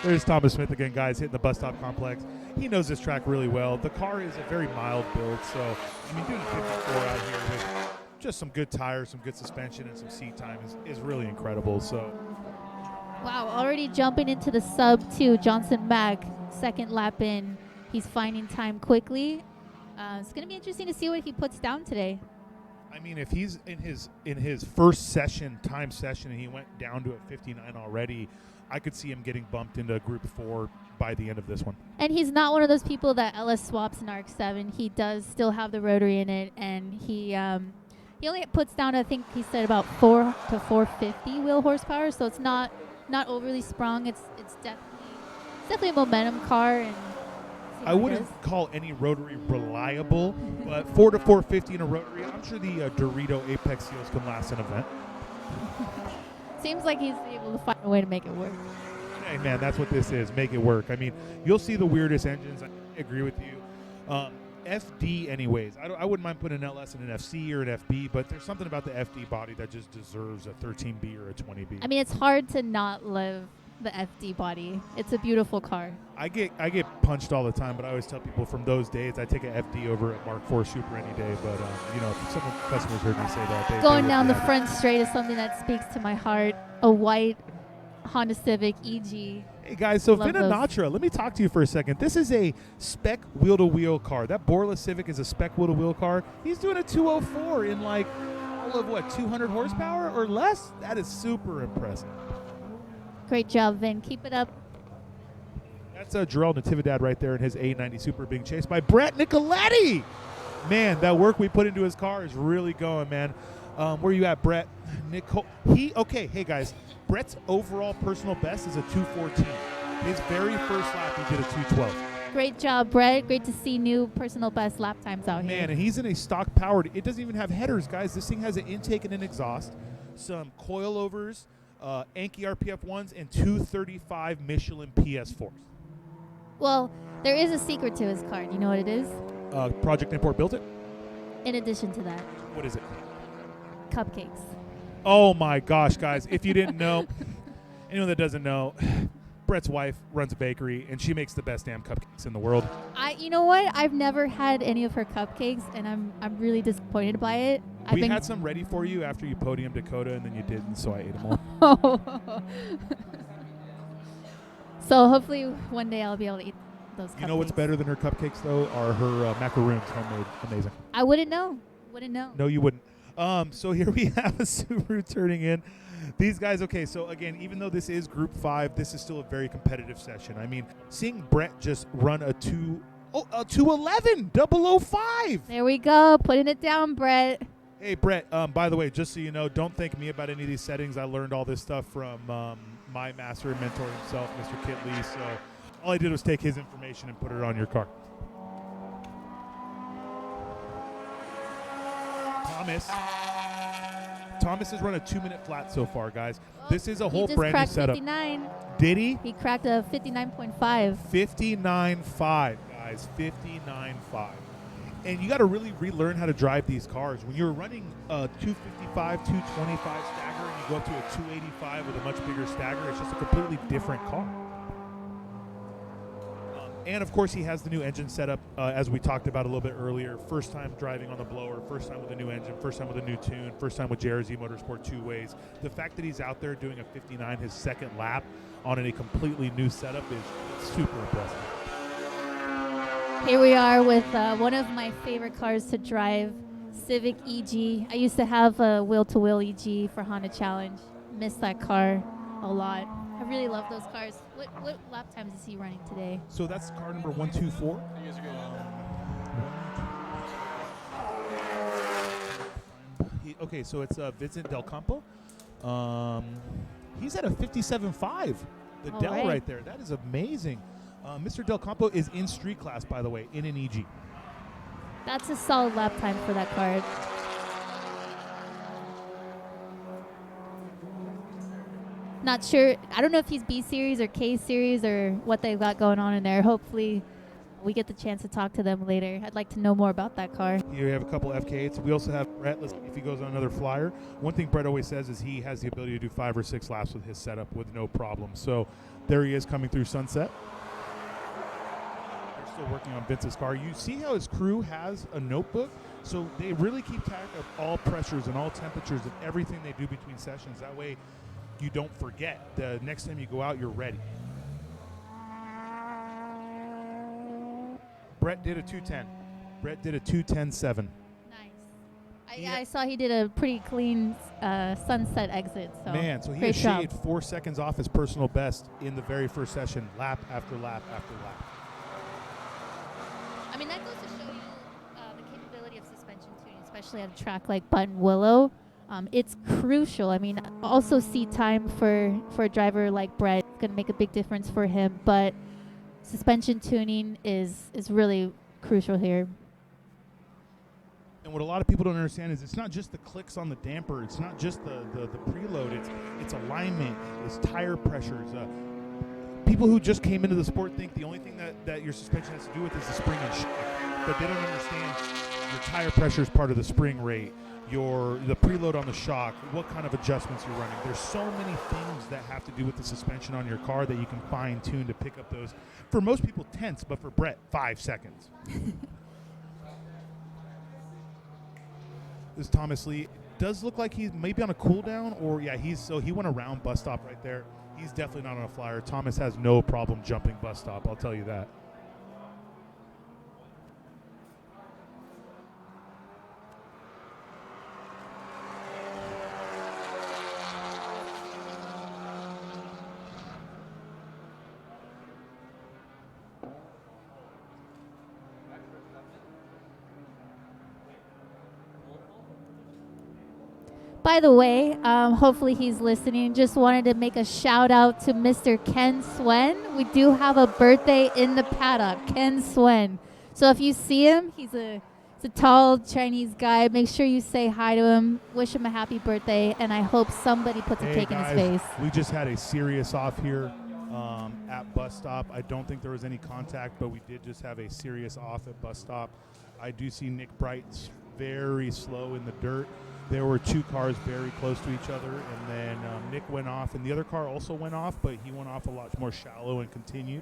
There's Thomas Smith again, guys, hitting the bus stop complex. He knows this track really well. The car is a very mild build, so, I mean, doing 54 out here with just some good tires, some good suspension, and some seat time is really incredible. So, wow, already jumping into the sub 2, Johnson Mack, 2nd lap in. He's finding time quickly. It's going to be interesting to see what he puts down today. I mean, if he's in his first time session, and he went down to a 59 already, I could see him getting bumped into Group 4 by the end of this one. And he's not one of those people that LS swaps in RX-7. He does still have the rotary in it, and he only puts down, I think he said, about 4 to 450 wheel horsepower, so it's not overly sprung. It's definitely a momentum car. And I wouldn't call any rotary reliable, but 4 to 450 in a rotary, I'm sure the Dorito Apex seals can last an event. Seems like he's able to find a way to make it work. Hey, man, that's what this is. Make it work. I mean, you'll see the weirdest engines. I agree with you. FD anyways. I wouldn't mind putting an LS in an FC or an FB, but there's something about the FD body that just deserves a 13B or a 20B. I mean, it's hard to not love the FD body. It's a beautiful car. I get punched all the time, but I always tell people from those days I take an FD over a Mark IV Super any day. But some customers heard me say that. Going down the front straight is something that speaks to my heart. A white Honda Civic EG. Hey guys, so Vinanatra, let me talk to you for a second. This is a spec wheel-to-wheel car. That Borla Civic is a spec wheel-to-wheel car. He's doing a 204 in like all of 200 horsepower or less. That is super impressive. Great job, Vin. Keep it up. That's Jarrell Natividad right there in his A90 Super being chased by Bret Nicoletti. Man, that work we put into his car is really going, man. Where you at, Bret? Hey guys, Bret's overall personal best is a 214. His very first lap, he did a 212. Great job, Bret. Great to see new personal best lap times out here. Man, and he's in a stock powered. It doesn't even have headers, guys. This thing has an intake and an exhaust, some coilovers, Anki RPF 1s, and 235 Michelin PS4s. Well, there is a secret to his car. Do you know what it is? Project Import built it? In addition to that. What is it? Cupcakes. Oh, my gosh, guys. If you didn't know, anyone that doesn't know, Bret's wife runs a bakery, and she makes the best damn cupcakes in the world. You know what? I've never had any of her cupcakes, and I'm really disappointed by it. We had some ready for you after you podiumed Dakota, and then you didn't, so I ate them all. So hopefully one day I'll be able to eat those cupcakes. You know what's better than her cupcakes, though, are her macaroons, homemade. Amazing. I wouldn't know. Wouldn't know. No, you wouldn't. So here we have a Subaru turning in. These guys, okay, so again, even though this is Group 5, this is still a very competitive session. I mean, seeing Bret just run a 211, 005. There we go. Putting it down, Bret. Hey, Bret, by the way, just so you know, don't thank me about any of these settings. I learned all this stuff from my master and mentor himself, Mr. Kit Lee. So all I did was take his information and put it on your car. Thomas has run a 2-minute flat so far, guys. This is a whole brand new setup. 59. Did he? He cracked a 59.5. 59.5, guys. 59.5. And you got to really relearn how to drive these cars. When you're running a 255, 225 stagger and you go up to a 285 with a much bigger stagger, it's just a completely different car. And, of course, he has the new engine setup, as we talked about a little bit earlier. First time driving on the blower, first time with a new engine, first time with a new tune, first time with JRZ Motorsport 2 ways. The fact that he's out there doing a 59 his second lap on a completely new setup is super impressive. Here we are with one of my favorite cars to drive, Civic EG. I used to have a wheel-to-wheel EG for Honda Challenge. Miss that car a lot. I really love those cars. What lap times is he running today? So that's car number 124. Okay, so it's Vincent Del Campo. He's at a 57.5. The Del right there. That is amazing. Mr. Del Campo is in street class, by the way, in an EG. That's a solid lap time for that car. Not sure. I don't know if he's B series or K series or what they've got going on in there. Hopefully we get the chance to talk to them later. I'd like to know more about that car. Here we have a couple FK8s. We also have Bret. Let's see if he goes on another flyer. One thing Bret always says is he has the ability to do 5 or 6 laps with his setup with no problem. So there he is coming through Sunset. They're still working on Vince's car. You see how his crew has a notebook? So they really keep track of all pressures and all temperatures of everything they do between sessions. That way you don't forget. The next time you go out, you're ready. Bret did a 210. Bret did a 210.7. Nice. I saw he did a pretty clean sunset exit. So man, so he has shaved 4 seconds off his personal best in the very first session, lap after lap after lap. I mean, that goes to show you the capability of suspension tuning, especially at a track like Buttonwillow. It's crucial. I mean, also seat time for a driver like Bret is going to make a big difference for him, but suspension tuning is really crucial here. And what a lot of people don't understand is it's not just the clicks on the damper. It's not just the preload. It's alignment. It's tire pressures. People who just came into the sport think the only thing that your suspension has to do with is the spring and but they don't understand your tire pressure is part of the spring rate. The preload on the shock, what kind of adjustments you're running. There's so many things that have to do with the suspension on your car that you can fine tune to pick up those, for most people, tenths, but for Bret, 5 seconds. This is Thomas Lee. Does look like he's maybe on a cool down, or he went around bus stop right there. He's definitely not on a flyer. Thomas has no problem jumping bus stop, I'll tell you that. By the way, hopefully he's listening. Just wanted to make a shout out to Mr. Ken Swen. We do have a birthday in the paddock, Ken Swen. So if you see him, he's a tall Chinese guy. Make sure you say hi to him, wish him a happy birthday, and I hope somebody puts a cake in his face. We just had a serious off here at bus stop. I don't think there was any contact, but we did just have a serious off at bus stop. I do see Nick Bright's very slow in the dirt. There were 2 cars very close to each other, and then Nick went off, and the other car also went off, but he went off a lot more shallow and continued.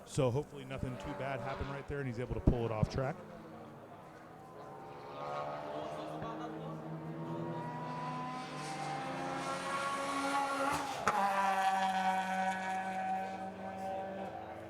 So hopefully nothing too bad happened right there, and he's able to pull it off track.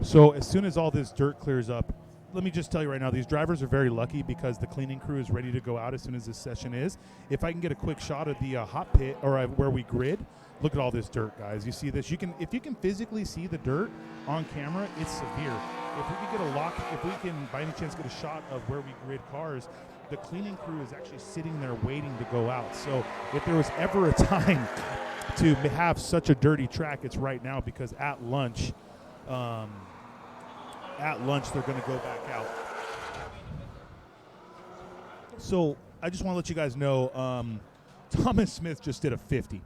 So as soon as all this dirt clears up, let me just tell you right now, these drivers are very lucky because the cleaning crew is ready to go out as soon as this session is. If I can get a quick shot of the hot pit or where we grid, look at all this dirt, guys. You see this? If you can physically see the dirt on camera, it's severe. If we can get a lock, if we can by any chance get a shot of where we grid cars, the cleaning crew is actually sitting there waiting to go out. So if there was ever a time to have such a dirty track, it's right now, because at lunch they're going to go back out. So I just want to let you guys know, Thomas Smith just did a 50.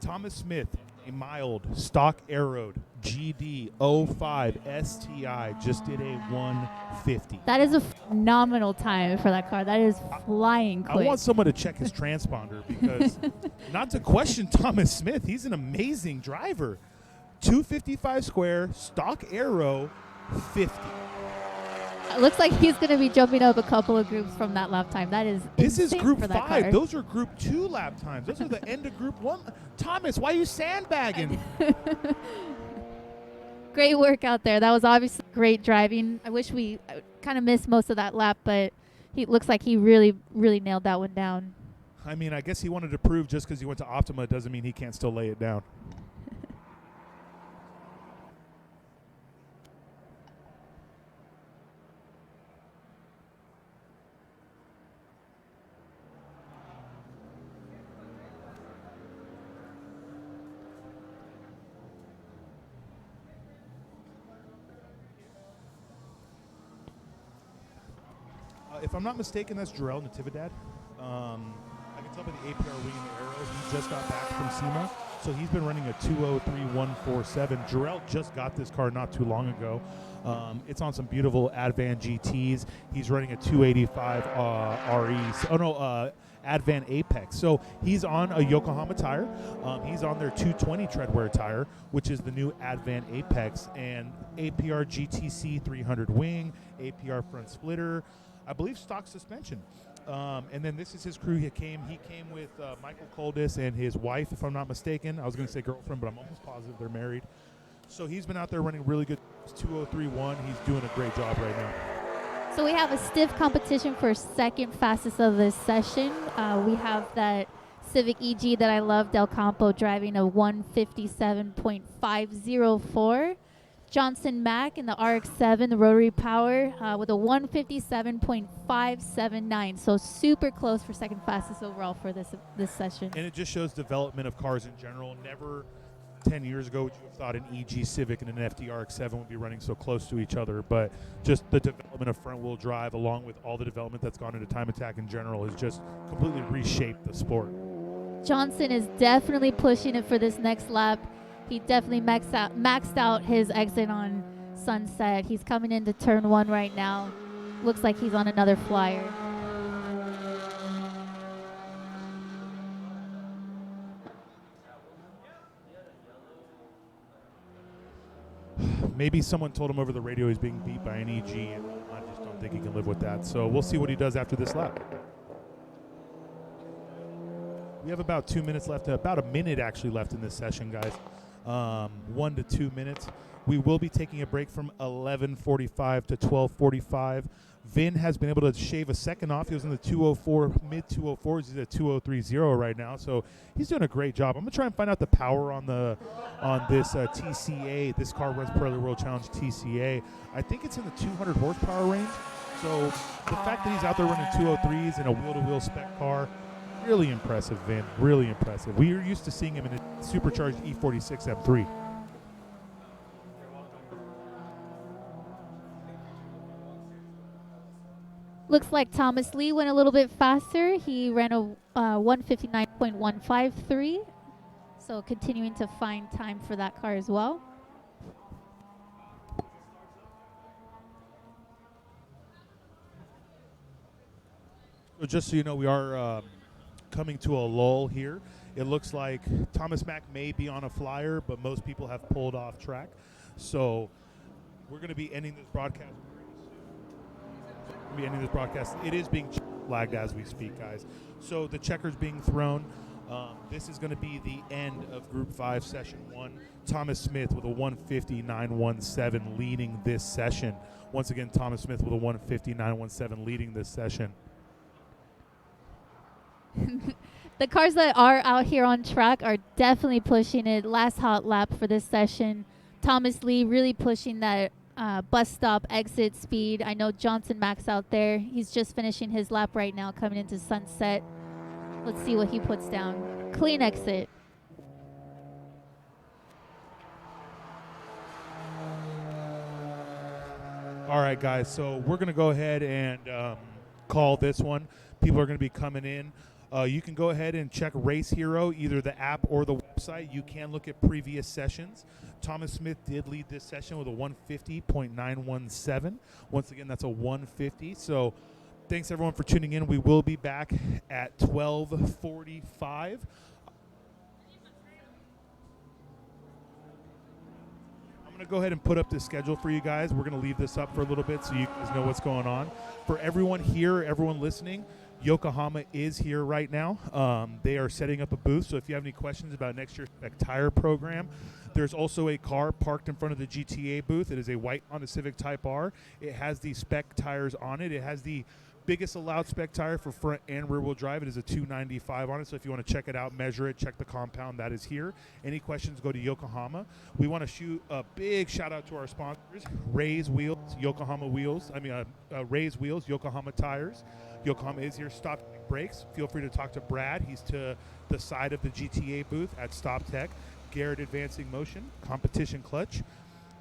Thomas Smith, a mild stock arrowed GD 05 STI, just did a 150. That is a phenomenal time for that car. That is flying quick. I want someone to check his transponder because, not to question Thomas Smith, he's an amazing driver. 255 square, stock arrow, 50. It looks like he's going to be jumping up a couple of groups from that lap time. That is This is insane group for that 5. car. Those are group 2 lap times. Those are the end of group 1. Thomas, why are you sandbagging? Great work out there. That was obviously great driving. I wish we kind of missed most of that lap, but he looks like he really, really nailed that one down. I mean, I guess he wanted to prove just because he went to Optima doesn't mean he can't still lay it down. If I'm not mistaken, that's Jarrell Natividad. I can tell by the APR wing and the arrows. He just got back from SEMA, so he's been running a 203.147. Jarrell just got this car not too long ago. It's on some beautiful Advan GTs. He's running a 285 RE. Advan Apex. So he's on a Yokohama tire. He's on their 220 treadwear tire, which is the new Advan Apex, and APR GTC 300 wing, APR front splitter, I believe stock suspension. And then this is his crew. He came with Michael Koldis and his wife, if I'm not mistaken. I was going to say girlfriend, but I'm almost positive they're married. So he's been out there running really good 203.1. He's doing a great job right now. So we have a stiff competition for second fastest of this session. We have that Civic EG that I love, Del Campo, driving a 157.504. Johnson Mack in the RX-7, the rotary power, with a 157.579. So super close for second fastest overall for this session. And it just shows development of cars in general. Never 10 years ago would you have thought an EG Civic and an FD RX-7 would be running so close to each other. But just the development of front-wheel drive, along with all the development that's gone into time attack in general, has just completely reshaped the sport. Johnson is definitely pushing it for this next lap. He definitely maxed out his exit on Sunset. He's coming into turn 1 right now. Looks like he's on another flyer. Maybe someone told him over the radio he's being beat by an EG, and I just don't think he can live with that. So we'll see what he does after this lap. We have about 2 minutes left, about a minute actually left in this session, guys. 1 to 2 minutes. We will be taking a break from 11:45 to 12:45. Vin has been able to shave a second off. He was in the 204, mid 204s. He's at 2030 right now, so he's doing a great job. I'm gonna try and find out the power on this TCA. This car runs Pirelli World Challenge TCA. I think it's in the 200 horsepower range. So the fact that he's out there running 203s in a wheel-to-wheel spec car, really impressive, Vin. Really impressive. We are used to seeing him in a supercharged E46 M3. Looks like Thomas Lee went a little bit faster. He ran a 159.153. So continuing to find time for that car as well. So just so you know, we are coming to a lull here. It looks like Thomas Mack may be on a flyer, but most people have pulled off track. So we're going to be ending this broadcast. It is being flagged as we speak, guys. So the checker's being thrown. This is going to be the end of Group 5, Session 1. Thomas Smith with a 150.917 leading this session. Once again, Thomas Smith with a 150.917 leading this session. The cars that are out here on track are definitely pushing it. Last hot lap for this session. Thomas Lee really pushing that bus stop exit speed. I know Johnson Max out there. He's just finishing his lap right now coming into Sunset. Let's see what he puts down. Clean exit. All right, guys, so we're going to go ahead and call this one. People are going to be coming in. You can go ahead and check Race Hero, either the app or the website. You can look at previous sessions. Thomas Smith did lead this session with a 150.917. Once again, that's a 150. So thanks, everyone, for tuning in. We will be back at 12:45. I'm going to go ahead and put up the schedule for you guys. We're going to leave this up for a little bit so you guys know what's going on. For everyone here, everyone listening, Yokohama is here right now. They are setting up a booth, so if you have any questions about next year's Spec Tire program, there's also a car parked in front of the GTA booth. It is a white Honda Civic Type R. It has the Spec tires on it. It has the biggest allowed Spec tire for front and rear wheel drive. It is a 295 on it, so if you want to check it out, measure it, check the compound, that is here. Any questions, go to Yokohama. We want to shoot a big shout out to our sponsors, Ray's Wheels, Yokohama Wheels, Ray's Wheels, Yokohama Tires. Yokohama is here. Stop Tech Brakes. Feel free to talk to Brad. He's to the side of the GTA booth at Stop Tech. Garrett Advancing Motion, Competition Clutch.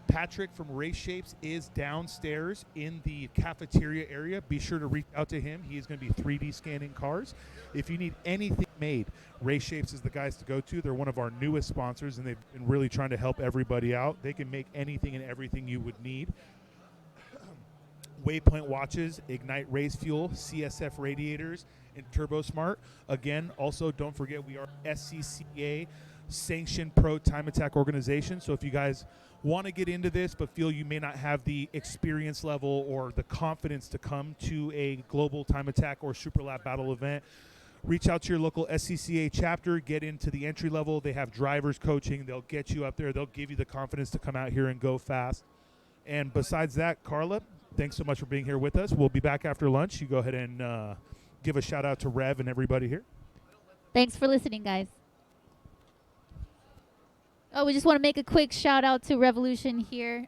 Patrick from Race Shapes is downstairs in the cafeteria area. Be sure to reach out to him. He is going to be 3D scanning cars. If you need anything made, Race Shapes is the guys to go to. They're one of our newest sponsors, and they've been really trying to help everybody out. They can make anything and everything you would need. Waypoint watches, Ignite Race Fuel, CSF radiators, and Turbo Smart. Again, also don't forget we are SCCA sanctioned pro time attack organization. So if you guys want to get into this but feel you may not have the experience level or the confidence to come to a global time attack or super lap battle event, reach out to your local SCCA chapter, get into the entry level. They have drivers coaching. They'll get you up there. They'll give you the confidence to come out here and go fast. And besides that, Carla, thanks so much for being here with us. We'll be back after lunch. You go ahead and give a shout out to Rev and everybody here. Thanks for listening, guys. Oh, we just want to make a quick shout out to Revolution here.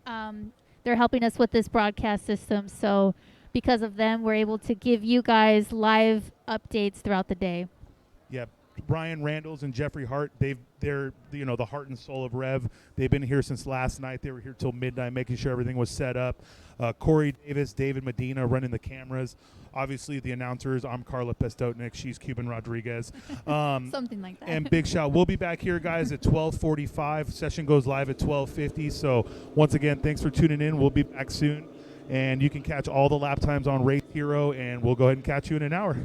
They're helping us with this broadcast system. So because of them, we're able to give you guys live updates throughout the day. Yeah. Brian Randalls and Jeffrey Hart, they're the heart and soul of Rev. They've been here since last night. They were here till midnight making sure everything was set up. Corey Davis, David Medina running the cameras. Obviously the announcers, I'm Carla Pestotnik, she's Cuban Rodriguez. Something like that. And big shout. We'll be back here, guys, at 12:45. Session goes live at 12:50. So once again, thanks for tuning in. We'll be back soon. And you can catch all the lap times on Race Hero, and we'll go ahead and catch you in an hour.